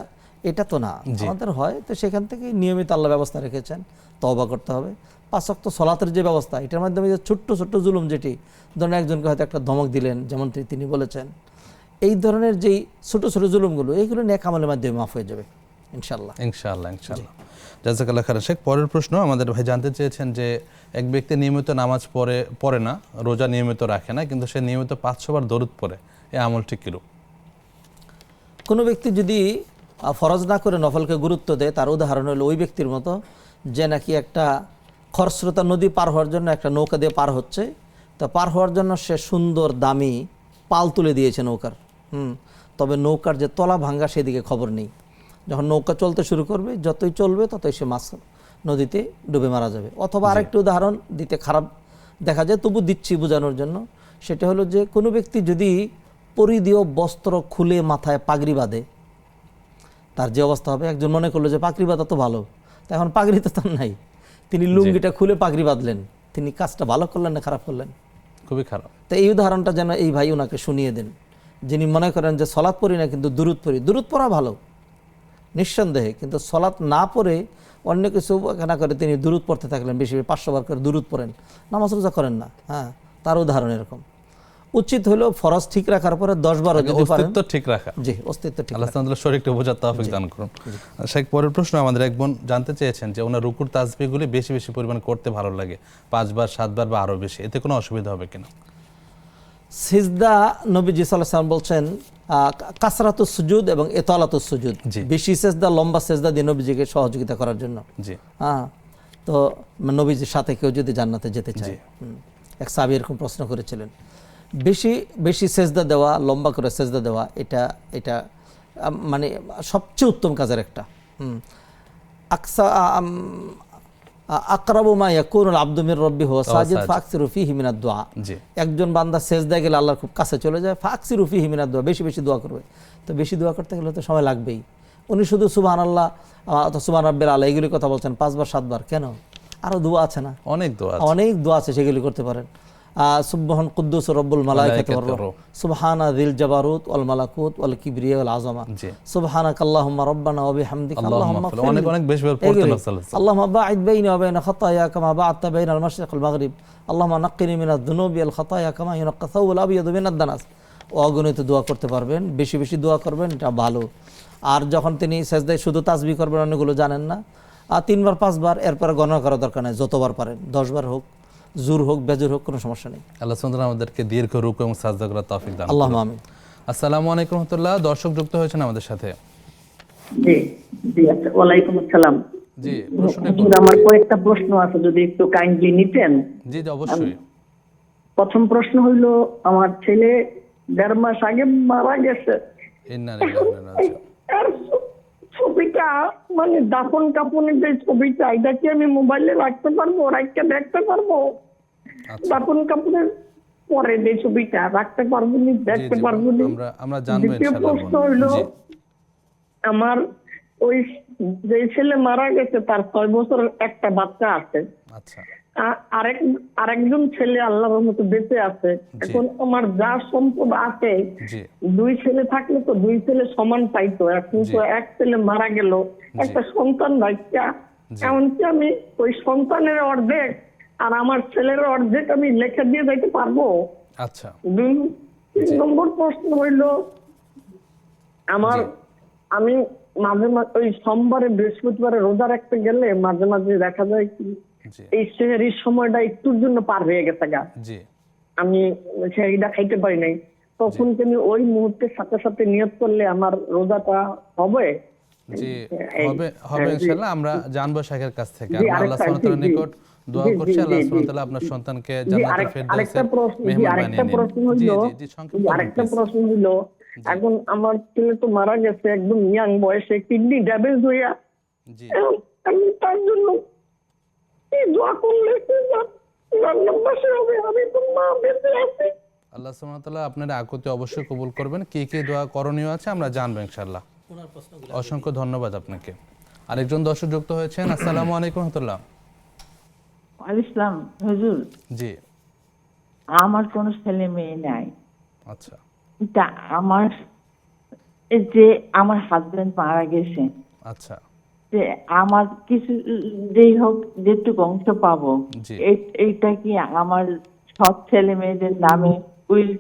এটা তো না, আমাদের হয়। তো সেখান থেকে নিয়মিত আল্লাহ ব্যবস্থা রেখেছেন, তওবা করতে হবে। 5 ওয়াক্ত সালাতের যে ব্যবস্থা, এটার মাধ্যমে যে ছোট্ট ছোট্ট জুলুম, যেটি ধরুন একজনকে হয়তো একটা ধমক দিলেন, যেমন তিনি বলেছেন, এই ধরনের যেই ছোট ছোট জুলুমগুলো এইগুলো নেক আমলের মাধ্যমে মাফ হয়ে যাবে ইনশাআল্লাহ। ইনশাআল্লাহ। জাযাকাল্লাহ খাইরান। শেখ, পরের প্রশ্ন আমাদের ভাই জানতে চেয়েছেন যে এক ব্যক্তি নিয়মিত নামাজ পড়ে না, রোজা নিয়মিত রাখে না, কিন্তু সে নিয়মিত 500 বার দরুদ পড়ে, এই আমলটি কিরূপ? কোনো ব্যক্তি যদি ফরজ না করে নফলকে গুরুত্ব দেয়, তার উদাহরণ হলো ওই ব্যক্তির মতো যে নাকি একটা খরস্রোতা নদী পার হওয়ার জন্য একটা নৌকা দিয়ে পার হচ্ছে, তা পার হওয়ার জন্য সে সুন্দর দামি পাল তুলে দিয়েছে নৌকার, তবে নৌকার যে তলা ভাঙ্গা সেদিকে খবর নেই। যখন নৌকা চলতে শুরু করবে, যতই চলবে ততই সে মাছ নদীতে ডুবে মারা যাবে। অথবা আরেকটি উদাহরণ দিতে খারাপ দেখা যায়, তবু দিচ্ছি বোঝানোর জন্য, সেটা হলো যে কোনো ব্যক্তি যদি পরিধেয় বস্ত্র খুলে মাথায় পাগড়ি বাঁধে, তার যে অবস্থা হবে, একজন মনে করলো যে পাগড়ি বাঁধা তো ভালো, তা এখন পাগড়ি তো তার নাই, তিনি লুঙ্গিটা খুলে পাগড়ি বাঁধলেন, তিনি কাজটা ভালো করলেন না খারাপ করলেন? খুবই খারাপ। তো এই উদাহরণটা যেন এই ভাই ওনাকে শুনিয়ে দেন, যিনি মনে করেন যে সলাৎ পড়ি না কিন্তু দুরুদ পড়ি। দুরুদ পড়া ভালো নিঃসন্দেহে, কিন্তু সলাৎ না পড়ে অন্য কিছু না করে তিনি দুরুদ পড়তে থাকলেন, বেশি 500 বার করে দুরুদ পড়েন, নামাজ রোজা করেন না। হ্যাঁ, তার উদাহরণ এরকম। উচিত হলো ফরজ ঠিক রাখার পরে 10 বারও যদি পারেন, অস্তিত্ব ঠিক রাখা। জি, অস্তিত্ব ঠিক। আল্লাহ তাআলা শরীরকে বোঝার তৌফিক দান করুন। শেখ, পরের প্রশ্ন আমাদের এক বোন জানতে চেয়েছেন যে ওনার রুকুর তাসবিহগুলি বেশি বেশি পরিমাণ করতে ভালো লাগে, 5 বার 7 বার বা আরো বেশি, এতে কোনো অসুবিধা হবে কিনা? সিজদা নবীজি সাল্লাল্লাহু আলাইহি ওয়াসাল্লাম বলছেন কাসরাতুস সুজুদ এবং ইতালাতুস সুজুদ, বেশি সিজদা, লম্বা সিজদা দিয়ে নবীজিকে সহযোগিতা করার জন্য। জি, হ্যাঁ, তো নবীজির সাথে কেউ যদি জান্নাতে যেতে চায়, এক সাহাবী এরকম প্রশ্ন করেছিলেন। বেশি বেশি সেজদা দেওয়া, লম্বা করে সেজদা দেওয়া, এটা মানে সবচেয়ে উত্তম কাজের একটা। আকরাবু মা ইয়াকুনুল আবদু মির রাব্বিহি ওয়া সাজিদ ফাকসিরু ফীহি মিনাদ দুআ। একজন বান্দা সেজদায় গেলে আল্লাহর খুব কাছে চলে যায়, ফাকসিরু ফীহি মিনাদ দুআ, বেশি বেশি দোয়া করবে। তো বেশি দোয়া করতে গেলে তো সময় লাগবেই। উনি শুধু সুবহানাল্লাহ অথবা সুবহান রাব্বিল আলা এগুলি কথা বলছেন 5 বার 7 বার, কেন? আরো দোয়া আছে না? অনেক দোয়া আছে, সেগুলি করতে পারেন। সুবহান কুদ্দুস রব্বুল মালাইকাতি ওয়ার রূহ, সুবহানা যিল জাবারুত ওয়াল মালাকুত ওয়াল কিবরিয়া ওয়াল আযমা, সুবহানাকাল্লাহুম্মা রাব্বানা ওয়া বিহামদিকা আল্লাহুম্মা অনেক বেশি বার পড়তে নফল। আল্লাহুম্মা বা'id বাইনি ওয়া বাইনা খাতায়া কামা বা'adta বাইনাল মাশরিক ওয়াল মাগরিব, আল্লাহুম্মা নাক্কিনি মিনাদ দুনুবি ওয়াল খাতায়া কামা ইউনাক্কা সাওবুল আবিয়াদু মিনাদ দানাস। অগণিত দোয়া করতে পারবেন, বেশি বেশি দোয়া করবেন, এটা ভালো। আর যখন তিনি সেজদায় শুধু তাসবিহ করবেন, অন্যগুলো জানেন না, 3 বার 5 বার, এরপর গণনা করার দরকার নেই, যতবার পারেন, 10 বার হোক, জোর হোক বেজোর হোক, কোনো সমস্যা নেই। আল্লাহ সুবহানাহু ওয়া তাআলা আমাদেরকে দীর্ঘ রুকু এবং সাজদা করার তৌফিক দান করুন। আল্লাহুম্মা আমিন। আসসালামু আলাইকুম ওয়া রাহমাতুল্লাহ। দর্শক যুক্ত হয়েছেন আমাদের সাথে। জি জি, আচ্ছা, ওয়ালাইকুম আসসালাম। জি, প্রশ্নটি হুজুর, আমার কয়েকটা প্রশ্ন আছে, যদি একটু কাইন্ডলি নিতেন। জি, অবশ্যই। প্রথম প্রশ্ন হইলো, আমার ছেলে 1.5 মাস আগে মারা গেছে। ইন্না লিল্লাহি ওয়া ইন্না ইলাইহি রাজিউন। আর ছবিটা, মানে দাফন কাফনের যে ছবিটা, এটা কি আমি মোবাইলে রাখতে পারবো, রাখতে দেখতে পারবো? দাফন কাফনের পরে যে ছবিটা রাখতে পারবো নি, দেখতে পারবো নি? আমরা জানবো দ্বিতীয় ইনশাআল্লাহ। প্রশ্ন হইলো, আমার ওই যে ছেলে মারা গেছে তার 6 বছরের একটা বাচ্চা আছে। আচ্ছা। আরেকজন ছেলে আল্লাহর রহমতে বেঁচে আছে। এখন আমার যা সম্পদ আছে, 2 ছেলে থাকলে তো 2 ছেলে সমান পাইতো, এখন তো এক ছেলে মারা গেল, একটা সন্তান রাখা, এমনকি আমি ওই সন্তানের অর্ধেক আর আমার ছেলের অর্ধেক আমি লেখা দিয়ে যাইতে পারবো? আচ্ছা। 3 নম্বর প্রশ্ন হইল, আমি মাঝে মাঝে ওই সোমবারে বৃহস্পতিবারে রোজা রাখতে গেলে মাঝে মাঝে দেখা যায় কি এই সেহরির সময়টা একটুর জন্য পার হয়ে গেছে গা, আমি সেহরিটা খাইতে পারি নাই, তখন কি আমি ওই মুহূর্তের সাথে সাথে নিয়ত করলে আমার রোজাটা হবে? জি, হবে ইনশাআল্লাহ। আমরা জানবো শেখের কাছ থেকে। আমরা আল্লাহ সুবহানাহু ওয়া তাআলার নিকট দোয়া করছি, আল্লাহ সুবহানাহু ওয়া তাআলা আপনার সন্তানকে জান্নাতুল ফেরদাউসে মেহমান বানিয়ে নেন। আরেকটা প্রশ্ন হলো, এখন আমার ছেলে তো মারা গেছে একদম ইয়াং বয়সে, কিডনি ড্যামেজ হইয়া, আমি তার জন্য কি দোয়া করলে হবে? আমি তো মা বেঁচে আছি। আল্লাহ সুবহানাহু ওয়া তাআলা আপনার আকুতি অবশ্যই কবুল করবেন। কি কি দোয়া করণীয় আছে আমরা জানবো ইনশাআল্লাহ। অসংখ্য ধন্যবাদ আপনাকে। আরেকজন দর্শক যুক্ত হয়েছেন। আসসালামু আলাইকুম ওয়া রাহমাতুল্লাহ। ওয়ালাইকুম আসসালাম। হুজুর, জি, আমার কোনো ছেলে মেয়ে নাই। আচ্ছা। তা আমার যে আমার হাজবেন্ড মারা গেছে, আচ্ছা, যে আমার কিছু যেই হোক যেটুকু অংশ পাবো, এইটা কি আমার সব ছেলে মেয়েদের নামে উইল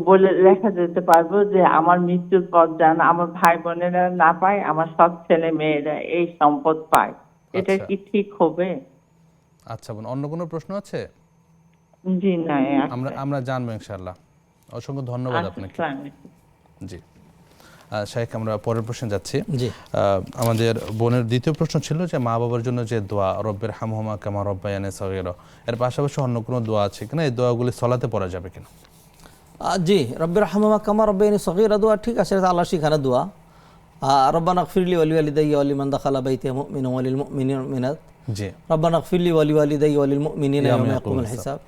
বলে লেখা যেতে পারবো যে আমার মৃত্যুর পর যেন আমার ভাই বোনেরা না পায়, আমার সব ছেলে মেয়েরা এই সম্পদ পায়। এটা আচ্ছা। কি ঠিক হবে? আচ্ছা বোন, অন্য কোনো প্রশ্ন আছে? জি না, আমরা জানবো ইনশাআল্লাহ। অসংখ্য ধন্যবাদ আপনাকে। জি শাইখ, আমরা পরের প্রশ্নে যাচ্ছি। জি, আমাদের বোনের দ্বিতীয় প্রশ্ন ছিল যে মা বাবার জন্য যে দোয়া রব্বির হামহুমা কামা রব্বায়ানি সগীরা, এর পাশাপাশি অন্য কোনো দোয়া আছে কিনা, এই দোয়াগুলি সলাতে পড়া যাবে কিনা? জি, রব্বির হামহুমা কামা রব্বায়ানি সগীরা দোয়া ঠিক আছে, এটা আল্লাহ শিখানো দোয়া। রব্বানা গফিরলি ওয়া লিওয়ালিদাইয়া ওয়া লিমান দাখালা বাইতি মুমিনা ওয়া লিল মুমিনিনা ওয়াল মুমিনাত। জি, রব্বানা গফিরলি ওয়া লিওয়ালিদাইয়া ওয়া লিল মুমিনিনা ইয়াওমা ইয়াকুমুল হিসাব।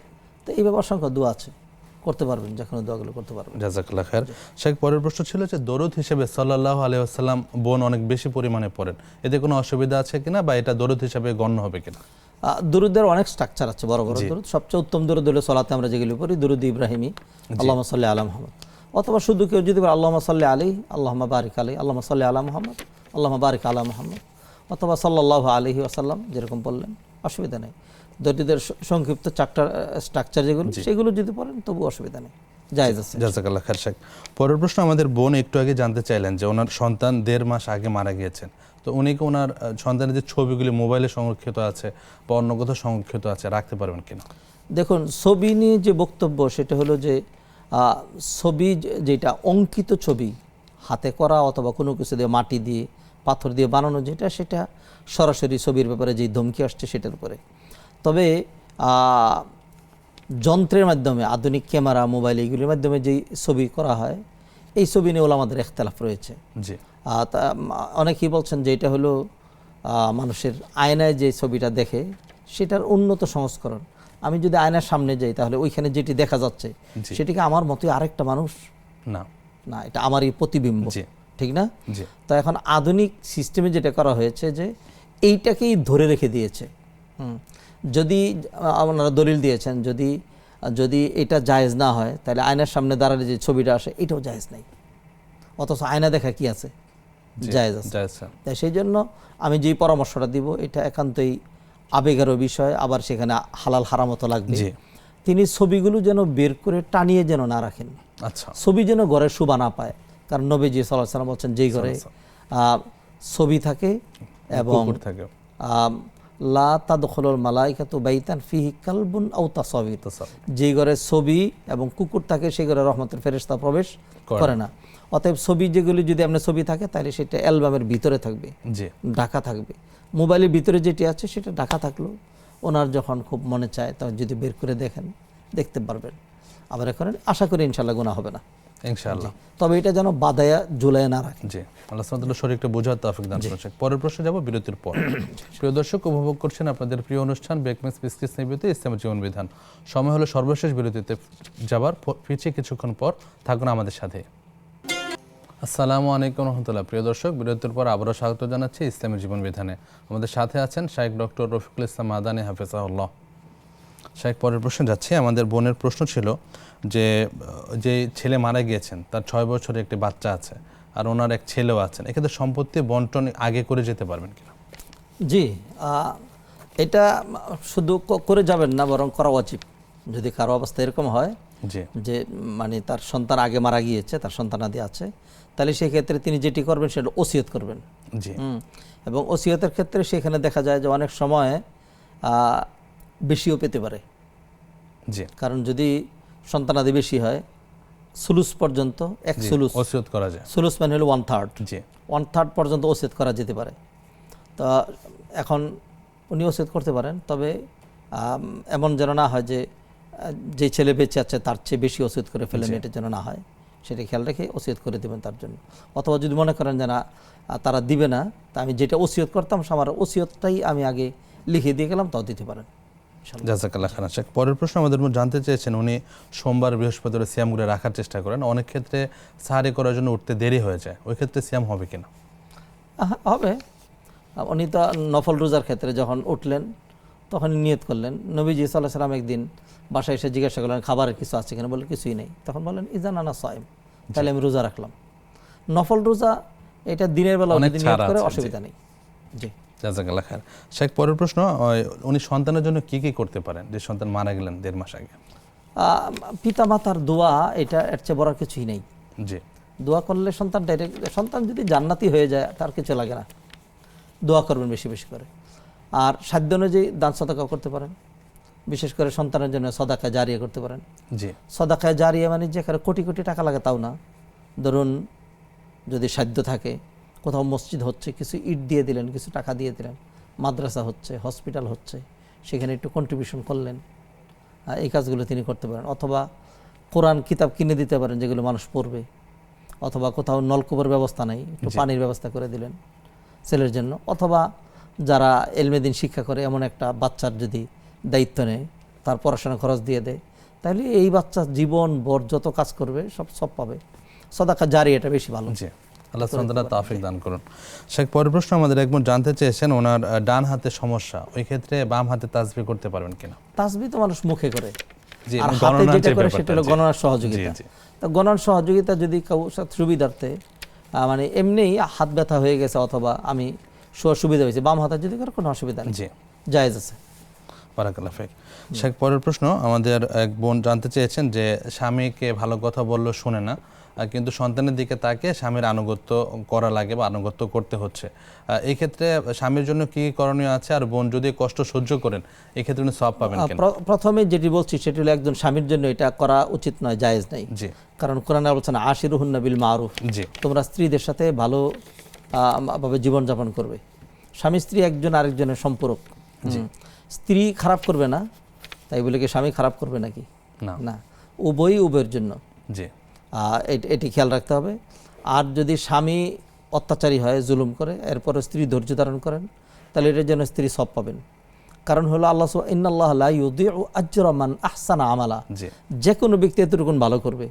তো এইভাবে অসংখ্য দোয়া আছে, করতে পারবেন, যে কোনো দোয়াগুলো করতে পারবেন। জাযাকাল্লাহ খায়ের। শাইখ, পরের প্রশ্ন ছিল যে দরুদ হিসেবে সাল্লাল্লাহু আলাইহি ওয়াসাল্লাম বোন অনেক বেশি পরিমাণে পড়েন, এতে কোনো অসুবিধা আছে কিনা বা এটা দরুদ হিসেবে গণ্য হবে কিনা? দুরুদের অনেক স্ট্রাকচার আছে, বড় বড় দুরুদ। সবচেয়ে উত্তম দুরুদ হলো সালাতে আমরা যেগুলো পড়ি, দুরুদ ইব্রাহিমি, আল্লাহুম্মা সাল্লি আলা মুহাম্মদ, অথবা শুধু কেউ যদি বলে আল্লাহুম্মা সাল্লি আলাইহি, আল্লাহুম্মা বারিক আলাইহি, আল্লাহুম্মা সাল্লি আলা মুহাম্মদ, আল্লাহুম্মা বারিক আলা মুহাম্মদ, অথবা সাল্লাল্লাহু আলাইহি ওয়াসাল্লাম, যেরকম বললেন অসুবিধা নেই। দরুদের সংক্ষিপ্ত স্ট্রাকচার যেগুলো, সেগুলো যদি পড়েন তবু অসুবিধা নেই, জায়েজ আছে। জাযাকাল্লাহ খায়ের শাইখ। পরের প্রশ্ন, আমাদের বোন একটু আগে জানতে চাইলেন যে ওনার সন্তান 1.5 মাস আগে মারা গিয়েছেন, তো উনি কি ওনার সন্তানের যে ছবিগুলি মোবাইলে সংরক্ষিত আছে বা অন্য কোথাও সংরক্ষিত আছে রাখতে পারবেন কিনা? দেখুন, ছবি নিয়ে যে বক্তব্য সেটা হলো যে ছবি যেটা অঙ্কিত ছবি, হাতে করা অথবা কোনো কিছু দিয়ে, মাটি দিয়ে, পাথর দিয়ে বানানো যেটা, সেটা সরাসরি ছবির ব্যাপারে যেই ধমকি আসছে সেটার উপরে। তবে যন্ত্রের মাধ্যমে, আধুনিক ক্যামেরা, মোবাইল, এইগুলির মাধ্যমে যেই ছবি করা হয়, এই ছবি নিয়ে ওলামাদের ইখতিলাফ রয়েছে। জি, অনেকেই বলছেন যে এটা হলো মানুষের আয়নায় যে ছবিটা দেখে সেটার উন্নত সংস্করণ। আমি যদি আয়নার সামনে যাই তাহলে ওইখানে যেটি দেখা যাচ্ছে সেটিকে আমার মতোই আরেকটা মানুষ না, না, এটা আমারই প্রতিবিম্ব, ঠিক না? তো এখন আধুনিক সিস্টেমে যেটা করা হয়েছে যে এইটাকেই ধরে রেখে দিয়েছে। যদি আপনারা দলিল দিয়েছেন, যদি এটা জায়েজ না হয় তাহলে আয়নার সামনে দাঁড়ালে যে ছবিটা আসে এটাও জায়েজ নাই, অথচ আয়না দেখা কি আছে, জায়েজ আছে। তাই সেই জন্য আমি যেই পরামর্শটা দিব এটা একান্তই আবেগেরও বিষয়, আবার সেখানে হালাল হারামতো লাগবে। তিনি ছবিগুলো যেন বের করে টানিয়ে যেন না রাখেন, ছবি যেন ঘরে শোভা না পায়। কারণ নবীজি সাল্লাল্লাহু আলাইহি ওয়াসাল্লাম বলছেন যেই ঘরে ছবি থাকে এবং লা তাদখুলুল মালাইকাতু বাইতান ফিহি কালবুন আও তাসাবির, যেই ঘরে ছবি এবং কুকুর থাকে সেই ঘরে রহমতের ফেরেশতা প্রবেশ করে না। অতএব ছবি যেগুলি, যদি আপনার ছবি থাকে তাহলে সেটা অ্যালবামের ভিতরে থাকবে, ঢাকা থাকবে। মোবাইলের ভিতরে যেটি আছে সেটা ঢাকা থাকলো, ওনার যখন খুব মনে চায় তখন যদি বের করে দেখেন, দেখতে পারবেন। আবার এখন আশা করি ইনশাআল্লাহ গুনাহ হবে না, ইনশাআল্লাহ। তবে এটা যেন বাদায়া ঝুলায় না রাখে। জি, আল্লাহ সুবহানাহু ওয়া তাআলা শরীরটা বোঝার তৌফিক দান করুন। পরের প্রশ্নে যাব বিরতির পর। প্রিয় দর্শক, উপভোগ করছেন আপনাদের প্রিয় অনুষ্ঠান বেকমেস বিস্কিটস নিবেদিত ইসলামের জীবন বিধান। সময় হলো সর্বশেষ বিরতিতে যাবার, ফিরছি কিছুক্ষণ পর, থাকুন আমাদের সাথে। আসসালামু আলাইকুম রহমতুল্লাহ। প্রিয় দর্শক, বিরতির পর আবারও স্বাগত জানাচ্ছি ইসলামের জীবন বিধানে। আমাদের সাথে আছেন শাইখ ডক্টর রফিকুল ইসলাম মাদানী হাফেজাহুল্লাহ। শাইখ, পরের প্রশ্নে যাচ্ছি। আমাদের বোনের প্রশ্ন ছিল যে ছেলে মারা গিয়েছেন, তার 6 বছরের একটি বাচ্চা আছে আর ওনার এক ছেলেও আছেন, এক্ষেত্রে সম্পত্তি বন্টন আগে করে যেতে পারবেন কিনা? জি, এটা শুধু করে যাবেন না, বরং করা উচিত। যদি কারো অবস্থা এরকম হয় যে মানে তার সন্তান আগে মারা গিয়েছে, তার সন্তানাদি আছে, তাহলে সেক্ষেত্রে তিনি যেটি করবেন সেটা ওসিয়ত করবেন। এবং ওসিয়তের ক্ষেত্রে সেখানে দেখা যায় যে অনেক সময় বেশিও পেতে পারে। কারণ যদি সন্তানাদি বেশি হয়, সুলুস পর্যন্ত, এক সুলুস ওসিয়ত করা যায়। সুলুস মানে হলো 1/3 পর্যন্ত ওসিয়ত করা যেতে পারে। তো এখন উনি ওসিয়ত করতে পারেন, তবে এমন যেন না হয় যে ছেলে বেঁচে আছে তার চেয়ে বেশি ওসিয়ত করে ফেলেন, এটা যেন না হয়, সেটা খেয়াল রেখে ওসিয়ত করে দেবেন তার জন্য। অথবা যদি মনে করেন যে না তারা দিবে না, তা আমি যেটা ওসিয়ত করতাম আমার ওসিয়তটাই আমি আগে লিখে দিয়ে গেলাম, তাও দিতে পারেন। জাযাকাল্লাহ খান। পরের প্রশ্ন আমাদের জানতে চেয়েছেন, উনি সোমবার বৃহস্পতিবার সিয়ামগুলো রাখার চেষ্টা করেন, অনেক ক্ষেত্রে সাহারি করার জন্য উঠতে দেরি হয়ে যায়, ওই ক্ষেত্রে সিয়াম হবে কিনা? হবে। উনি তো নফল রোজার ক্ষেত্রে যখন উঠলেন তখন নিয়ত করলেন। নবীজি সাল্লাল্লাহু আলাইহি ওয়াসাল্লাম একদিন বাসায় এসে জিজ্ঞাসা করলেন খাবারের কিছু আছে কিনা, বলে কিছুই নেই। তখন বললেন ইজান আনা সাইম, তাহলে আমি রোজা রাখলাম। নফল রোজা এটা দিনের বেলা নিয়ত করে অসুবিধা নেই। জি, জাযাকাল্লাহ খায়ের। শাইখ, পরের প্রশ্ন, উনি সন্তানের জন্য কি কি করতে পারেন যে সন্তান মারা গেলেন 1.5 মাস আগে? পিতা মাতার দোয়া এটা এর চেয়ে বড় কিছুই নেই। জি, দোয়া করলে সন্তান যদি জান্নাতি হয়ে যায় তার কিছু লাগে না। দোয়া করবেন বেশি বেশি করে, আর সাধ্য অনুযায়ী দান সদাকা করতে পারেন, বিশেষ করে সন্তানের জন্য সদাকা জারিয়া করতে পারেন। জি, সদাকা জারিয়া মানে যেখানে কোটি কোটি টাকা লাগে তাও না, ধরুন যদি সাধ্য থাকে, কোথাও মসজিদ হচ্ছে কিছু ইট দিয়ে দিলেন, কিছু টাকা দিয়ে দিলেন, মাদ্রাসা হচ্ছে, হসপিটাল হচ্ছে, সেখানে একটু কন্ট্রিবিউশন করলেন, এই কাজগুলো তিনি করতে পারেন। অথবা কোরআন কিতাব কিনে দিতে পারেন যেগুলো মানুষ পড়বে, অথবা কোথাও নলকূপের ব্যবস্থা নেই, একটু পানির ব্যবস্থা করে দিলেন ছেলের জন্য। অথবা যারা এলমেদিন শিক্ষা করে এমন একটা বাচ্চার যদি দায়িত্ব নেয়, তার পড়াশোনা খরচ দিয়ে দেয়, তাহলে এই বাচ্চা জীবন ভর যত কাজ করবে সব পাবে। সদাকা জারি এটা বেশি ভালো। জি, আল্লাহ সুবহানাহু ওয়া তাআলা তাওফিক দান করুন। শেখ, পরের প্রশ্ন আমাদের একজন জানতে চেয়েছেন, ওনার ডান হাতে সমস্যা, ওই ক্ষেত্রে বাম হাতে তাসবিহ করতে পারবেন কিনা? তাসবিহ তো মানুষ মুখে করে, জি, আর হাতে গণনার যেটা যে করে ব্যাপারটা, সেটা হলো জি। গণনার সহযোগিতা। জি, জি। তো গণনার সহযোগিতা যদি কাউ সুবিধার্থে মানে এমনিই হাত ব্যথা হয়ে গেছে অথবা আমি শোয়ার সুবিধা হয়েছে, বাম হাতে যদি করে কোনো অসুবিধা নেই, জি, জায়েজ আছে। বারাকাল্লাহ ফিক। শেখ, পরের প্রশ্ন আমাদের এক বোন জানতে চেয়েছেন যে স্বামীকে ভালো কথা বললো শুনে না, কিন্তু সন্তানের দিকে তাকে স্বামীর আনুগত্য করা লাগে বা আনুগত্য করতে হচ্ছে। এই ক্ষেত্রে স্বামীর জন্য কি করণীয় আছে, আর বোন যদি কষ্ট সহ্য করেন এই ক্ষেত্রে উনি সওয়াব পাবেন কিনা? প্রথমে যেটি বলছি সেটি হলো একজন স্বামীর জন্য এটা করা উচিত নয়, জায়েজ নাই। জি, কারণ কোরআনে বলছেন আশিরুহুন্না বিল মারুফ, জি, তোমরা স্ত্রীদের সাথে ভালো ভাবে জীবনযাপন করবে। স্বামী স্ত্রী একজন আরেকজনের সম্পর্ক। স্ত্রী খারাপ করবে না তাই বলে কি স্বামী খারাপ করবে নাকি? না, উভয়ই উভয়ের জন্য। জি, এটি খেয়াল রাখতে হবে। আর যদি স্বামী অত্যাচারী হয়, জুলুম করে, এরপরে স্ত্রী ধৈর্য ধারণ করেন, তাহলে এটার জন্য স্ত্রী সওয়াব পাবেন। কারণ হলো আল্লাহ ইন্নাল্লাহ লা ইউযিউ আজরা মান আহসানা আমালা, যে কোনো ব্যক্তি এতটুকু ভালো করবে।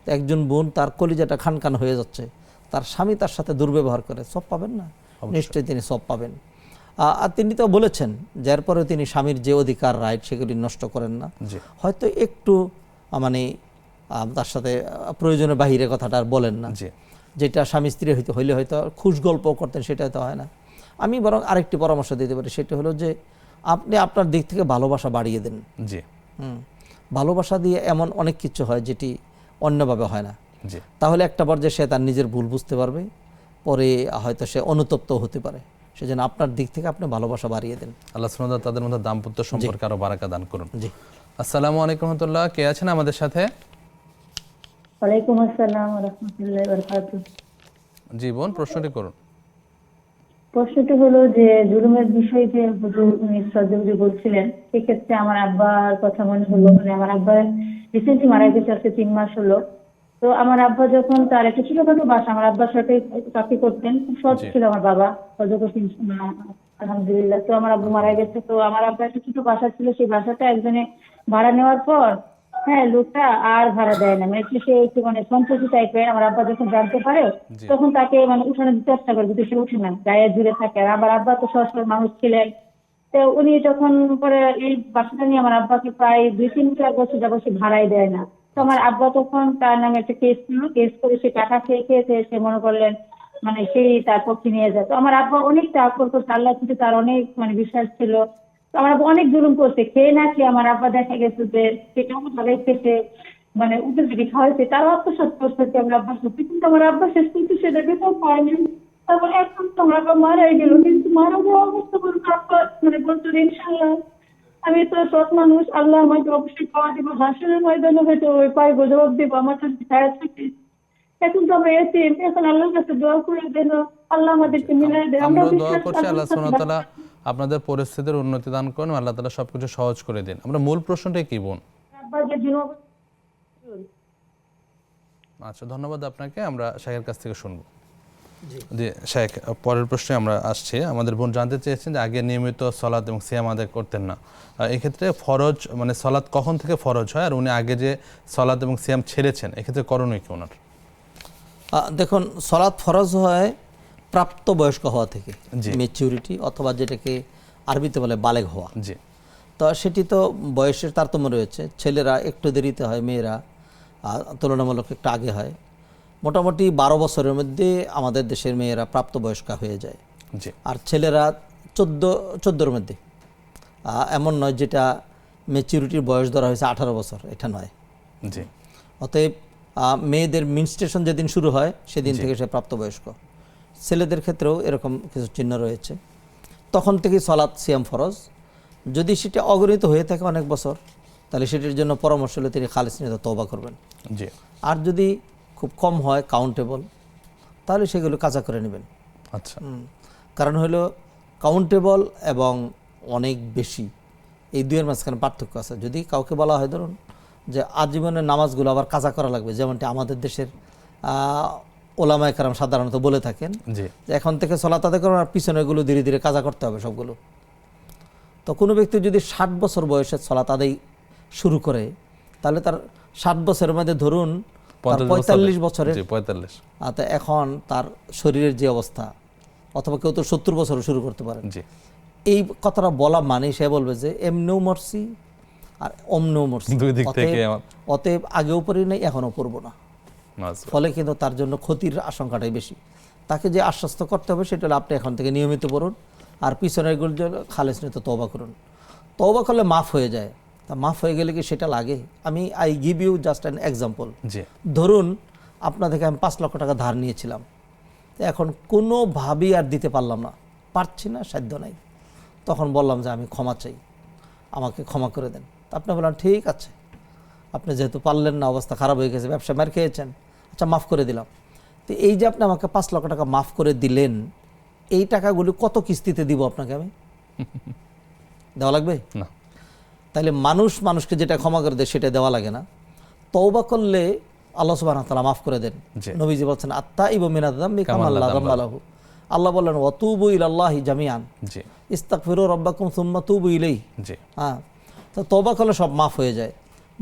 একজন বোন তার কলিজাটা খানখান হয়ে যাচ্ছে, তার স্বামী তার সাথে দুর্ব্যবহার করে, সওয়াব পাবেন না? নিশ্চয়ই তিনি সওয়াব পাবেন। আর তিনি তো বলেছেন যে এরপরে তিনি স্বামীর যে অধিকার রাইট সেগুলি নষ্ট করেন না। হয়তো একটু মানে তার সাথে প্রয়োজনের বাহিরে কথাটা আর বলেন না, যেটা স্বামী স্ত্রী হইলে হয়তো খুশ গল্প করতেন, সেটা হয়তো হয় না। আমি বরং আরেকটি পরামর্শ দিতে পারি, সেটা হলো যে আপনি আপনার দিক থেকে ভালোবাসা বাড়িয়ে দেন। ভালোবাসা দিয়ে এমন অনেক কিছু হয় যেটি অন্যভাবে হয় না। তাহলে একটা পর্যায়ে সে তার নিজের ভুল বুঝতে পারবে, পরে হয়তো সে অনুতপ্ত হতে পারে। সেজন্য আপনার দিক থেকে আপনি ভালোবাসা বাড়িয়ে দেন। আল্লাহ সুবহানাহু ওয়া তাআলা তাদের মধ্যে দাম্পত্য সম্পর্কে আরো বারাকা দান করুন। জি, আসসালামু আলাইকুম ওয়া রাহমাতুল্লাহ। কে আছেন আমাদের সাথে? ওয়ালাইকুম আসসালাম ওয়া রাহমাতুল্লাহি ওয়া বারাকাতুহু। জি বোন, প্রশ্নটি করুন। প্রশ্নটি হলো যে জুলুমের বিষয়ে যে হুজুর শ্রদ্ধেয় বলছিলেন, সেক্ষেত্রে আমার আব্বার কথা মনে হলো। মানে আমার আব্বা রিসেন্টলি মারা গেছে, আজকে 3 মাস হলো। তো আমার আব্বা যখন তার একটা ছোটখাটো বাসা, আমার আব্বার সাথে চাকরি করতেন, খুব সৎ ছিল আমার বাবা, আলহামদুলিল্লাহ। তো আমার আব্বু মারা গেছে, তো আমার আব্বা একটা ছোট বাসা ছিল, সেই বাসাটা একজনে ভাড়া নেওয়ার পর লোকটা আর ভাড়া দেয় না, মানে সে একটু মানে সন্ত্রাসী টাইপের। আমার আব্বা যখন জানতে পারে তখন তাকে মানে উঠানোর চেষ্টা করে, কিন্তু সে উঠে না, গায়ে জুড়ে থাকে। আর আমার আব্বা তো সস্তার মানুষ ছিলেন, তো উনি যখন পরে এই বাসাটা নিয়ে আমার আব্বাকে প্রায় 2-3 বছর যাবত সে ভাড়াই দেয় না। তো আমার আব্বা তখন তার নামে একটা কেস নিল, কেস করে সে টাকা খেয়ে সে মনে করলেন মানে সেই তার পক্ষে নিয়ে যায়। তো আমার আব্বা অনেক টাকা করতো, আল্লাহ কিন্তু তার অনেক মানে বিশ্বাস ছিল। তো আমার আব্বা অনেক জুলুম করছে, খেয়ে না খেয়ে আমার আব্বা দেখা গেছে যে সেটাও ভালোই খেতে মানে উঠে যদি খাওয়াইছে, তারও আত্মসাৎ করছে আমার আব্বা সত্যি। কিন্তু আমার আব্বা শেষ কিন্তু সেটাকে তো পায়নি। তারপরে এখন তো আমার আব্বা মারাই গেল, কিন্তু মারা যাওয়া অবস্থা বলতে আব্বা মানে বলতো ইনশাআল্লাহ আমি তো সৎ মানুষ, আল্লাহ আমাকে অবশ্যই পাওয়া দিব, হাসরের ময়দানে হয়তো ওই পায়ে জবাব দেবো, আমার তো ছায়া থাকে। এখন তো আমরা এসে এখন আল্লাহর কাছে দোয়া করে দেন, আল্লাহ আমাদেরকে মিলাই দেন। আমরা দোয়া করছি আল্লাহ সুবহানাহু ওয়া তাআলা আপনাদের পরিস্থিতির উন্নতি দান করুন, আল্লাহ তাআলা সবকিছু সহজ করে দিন। আমরা মূল প্রশ্নটাই কি বোন? আচ্ছা, ধন্যবাদ আপনাকে। আমরা শেখের কাছ থেকে শুনবো। জি শেখ, পরের প্রশ্নে আমরা আসছি। আমাদের বোন জানতে চেয়েছেন যে আগে নিয়মিত সালাত এবং সিয়াম আদায় করতেন না, এক্ষেত্রে ফরজ মানে সালাত কখন থেকে ফরজ হয়, আর উনি আগে যে সালাত এবং সিয়াম ছেড়েছেন এক্ষেত্রে করণীয় কি ওনার? দেখুন, সালাত ফরজ হয় প্রাপ্ত বয়স্ক হওয়া থেকে, ম্যাচুরিটি অথবা যেটাকে আরবিতে বলে বালেগ হওয়া। জি, তো সেটি তো বয়সের তারতম্য রয়েছে, ছেলেরা একটু দেরিতে হয়, মেয়েরা তুলনামূলক একটু আগে হয়। মোটামুটি 12 বছরের মধ্যে আমাদের দেশের মেয়েরা প্রাপ্তবয়স্কা হয়ে যায়, আর ছেলেরা 14-14-র মধ্যে। এমন নয় যেটা ম্যাচুরিটির বয়স ধরা হয়েছে 18 বছর, এটা নয়। জি। অতএব মেয়েদের মেনস্ট্রুয়েশন যেদিন শুরু হয় সেদিন থেকে সে প্রাপ্তবয়স্ক। ছেলেদের ক্ষেত্রেও এরকম কিছু চিহ্ন রয়েছে। তখন থেকেই সালাত সিয়াম ফরজ। যদি সেটা অগণিত হয়ে থাকে অনেক বছর, তাহলে সেটির জন্য পরামর্শ হলে তিনি খালিস নিয়ে তওবা করবেন। জি। আর যদি খুব কম হয়, কাউন্টেবল, তাহলে সেগুলো কাজা করে নেবেন। আচ্ছা। কারণ হলো কাউন্টেবল এবং অনেক বেশি, এই দুইয়ের মাঝখানে পার্থক্য আছে। যদি কাউকে বলা হয় ধরুন যে আজীবনের নামাজগুলো আবার কাজা করা লাগবে, যেমনটি আমাদের দেশের ওলামায়ে কেরাম সাধারণত বলে থাকেন যে এখন থেকে সালাত আদায় করবেন আর পিছনেগুলো ধীরে ধীরে কাজা করতে হবে সবগুলো। তো কোনো ব্যক্তি যদি 60 বছর বয়সে সালাত আদায় শুরু করে, তাহলে তার 60 বছরের মধ্যে ধরুন 45 বছরের, এখন তার শরীরের যে অবস্থা, অথবা কেউ তো 70 বছরও শুরু করতে পারেন। এই কথাটা বলা মানে সে বলবে যে এমনিও মরছি আর অমনিও মরছি, অতএব আগেও পড়ি নাই এখনও পড়বো না। ফলে কিন্তু তার জন্য ক্ষতির আশঙ্কাটাই বেশি। তাকে যে আশ্বস্ত করতে হবে সেটা হলো আপনি এখন থেকে নিয়মিত পড়ুন, আর পিছনের গুলো খালেস নিয়ে তো তওবা করুন। তওবা করলে মাফ হয়ে যায়। তা মাফ হয়ে গেলে কি সেটা লাগে? I give you just an example. ধরুন আপনার থেকে আমি 5 লক্ষ টাকা ধার নিয়েছিলাম, এখন কোনোভাবেই আর দিতে পারলাম না, পারছি না, সাধ্য নাই। তখন বললাম যে আমি ক্ষমা চাই, আমাকে ক্ষমা করে দেন। আপনি বললেন ঠিক আছে, আপনি যেহেতু পারলেন না, অবস্থা খারাপ হয়ে গেছে, ব্যবসা মার খেয়েছেন, আচ্ছা মাফ করে দিলাম। তো এই যে আপনি আমাকে 5 লক্ষ টাকা মাফ করে দিলেন, এই টাকাগুলি কত কিস্তিতে দিব আপনাকে? আমি দেওয়া লাগবে না। তাহলে মানুষকে যেটা ক্ষমা করে দেয় সেটা দেওয়া লাগে না। তওবা করলে আল্লাহ সুবহানাহু ওয়া তাআলা মাফ করে দেন। নবীজি বলছেন আত্তাইবু মিনায যামবি কামা লা যামবা লাহু। আল্লাহ বললেন ওয়াতুবু ইলাল্লাহি জামিআন ইস্তাগফিরু রাব্বাকুম সুম্মা তুবু ইলাইহি। তো তওবা করলে সব মাফ হয়ে যায়।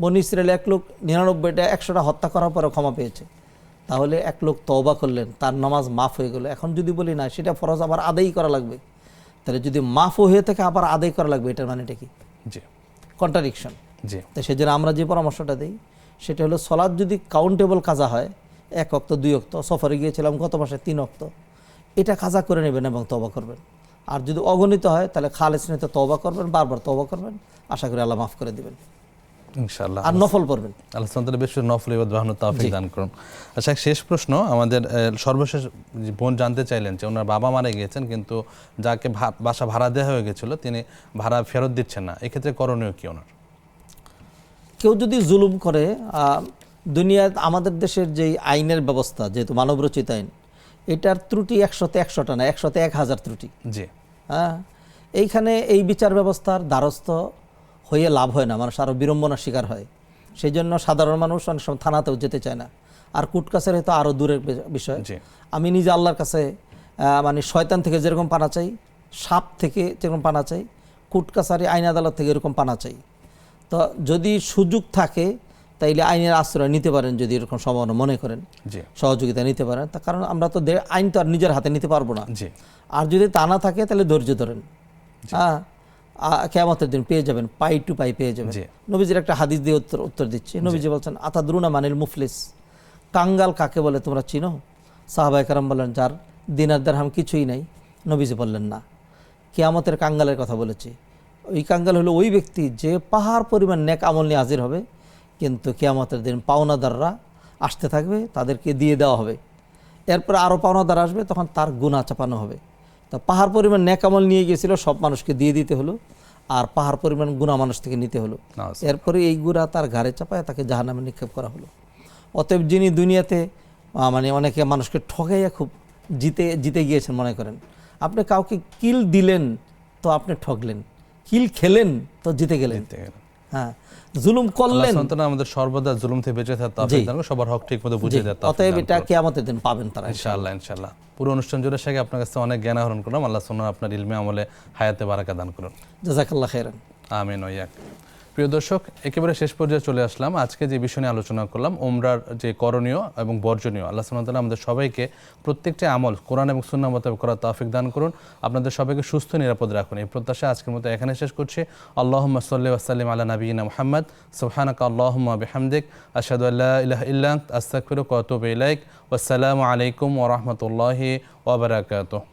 বনী ইসরাইল 1 লোক 99টা 100টা হত্যা করার পরে ক্ষমা পেয়েছে। তাহলে 1 লোক তওবা করলেন, তার নামাজ মাফ হয়ে গেল। এখন যদি বলি না সেটা ফরজ আবার আদায় করা লাগবে, তাহলে যদি মাফও হয়ে থাকে আবার আদায় করা লাগবে, এটার মানেটা কি? কন্ট্রাডিকশন। তো সেজন্য আমরা যে পরামর্শটা দিই সেটা হলো সালাত যদি কাউন্টেবল কাজা হয়, 1 ওয়াক্ত 2 ওয়াক্ত, সফরে গিয়েছিলাম গত মাসে 3 ওয়াক্ত, এটা কাজা করে নেবেন এবং তওবা করবেন। আর যদি অগণিত হয় তাহলে খালেস নিয়ে তওবা করবেন, বারবার তওবা করবেন, আশা করি আল্লাহ মাফ করে দিবেন ইনশাআল্লাহ। আর নফল পড়বেন, আল্লাহ সুবহানাহু ওয়া তাআলা বেশি নফল ইবাদত বানানোর তৌফিক দান করুন। আচ্ছা, শেষ প্রশ্ন আমাদের, সর্বশেষ বোন জানতে চাইলেন যে ওনার বাবা মারা গিয়েছেন, কিন্তু যাকে বাসা ভাড়া দেওয়া হয়ে গেছিল তিনি ভাড়া ফেরত দিচ্ছেন না, এক্ষেত্রে করণীয় কি ওনার? কেউ যদি জুলুম করে, দুনিয়ায় আমাদের দেশের যে আইনের ব্যবস্থা, যেহেতু মানবরচিত আইন, এটার ত্রুটি 100তে 100টা না, 100তে 1000 ত্রুটি। এইখানে এই বিচার ব্যবস্থার দ্বারস্থ হয়ে লাভ হয় না, মানুষ আরও বিড়ম্বনার শিকার হয়। সেই জন্য সাধারণ মানুষ অনেক সময় থানাতেও যেতে চায় না, আর কোর্ট কাছারি তো আরও দূরের বিষয়। আমি নিজে আল্লাহর কাছে মানে শয়তান থেকে যেরকম পানা চাই, সাপ থেকে যেরকম পানা চাই, কোর্ট কাছারি আইন আদালত থেকে এরকম পানা চাই। তো যদি সুযোগ থাকে তাইলে আইনের আশ্রয় নিতে পারেন, যদি এরকম সম্ভাবনা মনে করেন, সহযোগিতা নিতে পারেন। তার কারণ আমরা তো আইন তো আর নিজের হাতে নিতে পারবো না। আর যদি তা না থাকে তাহলে ধৈর্য ধরেন, কিয়ামতের দিন পেয়ে যাবেন, পাই টু পাই পেয়ে যাবেন। নবীজির একটা হাদিস দিয়ে উত্তর দিচ্ছি। নবীজি বলছেন আতাদরুনা মানিল মুফলিস, কাঙ্গাল কাকে বলে তোমরা চিনো? সাহাবায়ে কেরাম বললেন যার দিনার দিরহাম কিছুই নাই। নবীজি বললেন না, কিয়ামতের কাঙ্গালের কথা বলেছি। ওই কাঙ্গাল হলো ওই ব্যক্তি যে পাহাড় পরিমাণ নেক আমল নিয়ে হাজির হবে, কিন্তু কিয়ামতের দিন পাওনাদাররা আসতে থাকবে, তাদেরকে দিয়ে দেওয়া হবে। এরপরে আরও পাওনাদার আসবে, তখন তার গুনাহ চাপানো হবে। তো পাহাড় পরিমাণ নেক আমল নিয়ে গিয়েছিল, সব মানুষকে দিয়ে দিতে হলো, আর পাহাড় পরিমাণ গুনাহ মানুষ থেকে নিতে হলো। এরপরে এই গুনাহ তার ঘাড়ে চাপায় তাকে জাহান্নামে নিক্ষেপ করা হলো। অতএব যিনি দুনিয়াতে মানে অনেকে মানুষকে ঠকাইয়া খুব জিতে গিয়েছেন মনে করেন, আপনি কাউকে কিল দিলেন তো আপনি ঠকলেন, কিল খেলেন তো জিতে গেলেন। হ্যাঁ, জুলুম করলেন, আমাদের সর্বদা জুলুম থেকে বেঁচে থাকতে তৌফিক দান করুন, সবার হক ঠিকমতো বুঝিয়ে দেওয়ার তৌফিক দান করুন। অতএব এটা কিয়ামতের দিন পাবেন তারা ইনশাআল্লাহ। ইনশাআল্লাহ পুরো অনুষ্ঠান জুড়ে শেখে আপনার কাছে অনেক জ্ঞান আহরণ করলাম। আল্লাহ সুবহানাহু আপনার ইলমে আমলে হায়াতে বারাকা দান করুন। জাযাকাল্লাহু খাইরান। আমিন ওয়া ইয়াক। প্রিয় দর্শক, একেবারে শেষ পর্যায়ে চলে আসলাম। আজকে যে বিষয় নিয়ে আলোচনা করলাম, উমরার যে করণীয় এবং বর্জনীয়, আল্লাহ সুবহানাহু ওয়া তাআলা আমাদের সবাইকে প্রত্যেকটি আমল কোরআন এবং সুন্নাহ মোতাবেক করার তৌফিক দান করুন। আপনাদের সবাইকে সুস্থ নিরাপদ রাখুন, এই প্রত্যাশা আজকের মতো এখানে শেষ করছি। আল্লাহুম্মা সাল্লি ওয়া সাল্লিম আলা নাবিয়িনা মুহাম্মদ। সুবহানাকা আল্লাহুম্মা ওয়া বিহামদিক, আশহাদু আল্লা ইলাহা ইল্লা আনতা, আস্তাগফিরুকা ওয়া আতুবু ইলাইক। ওয়াসসালামু আলাইকুম ওয়া রাহমাতুল্লাহি ওয়া বারাকাতুহু।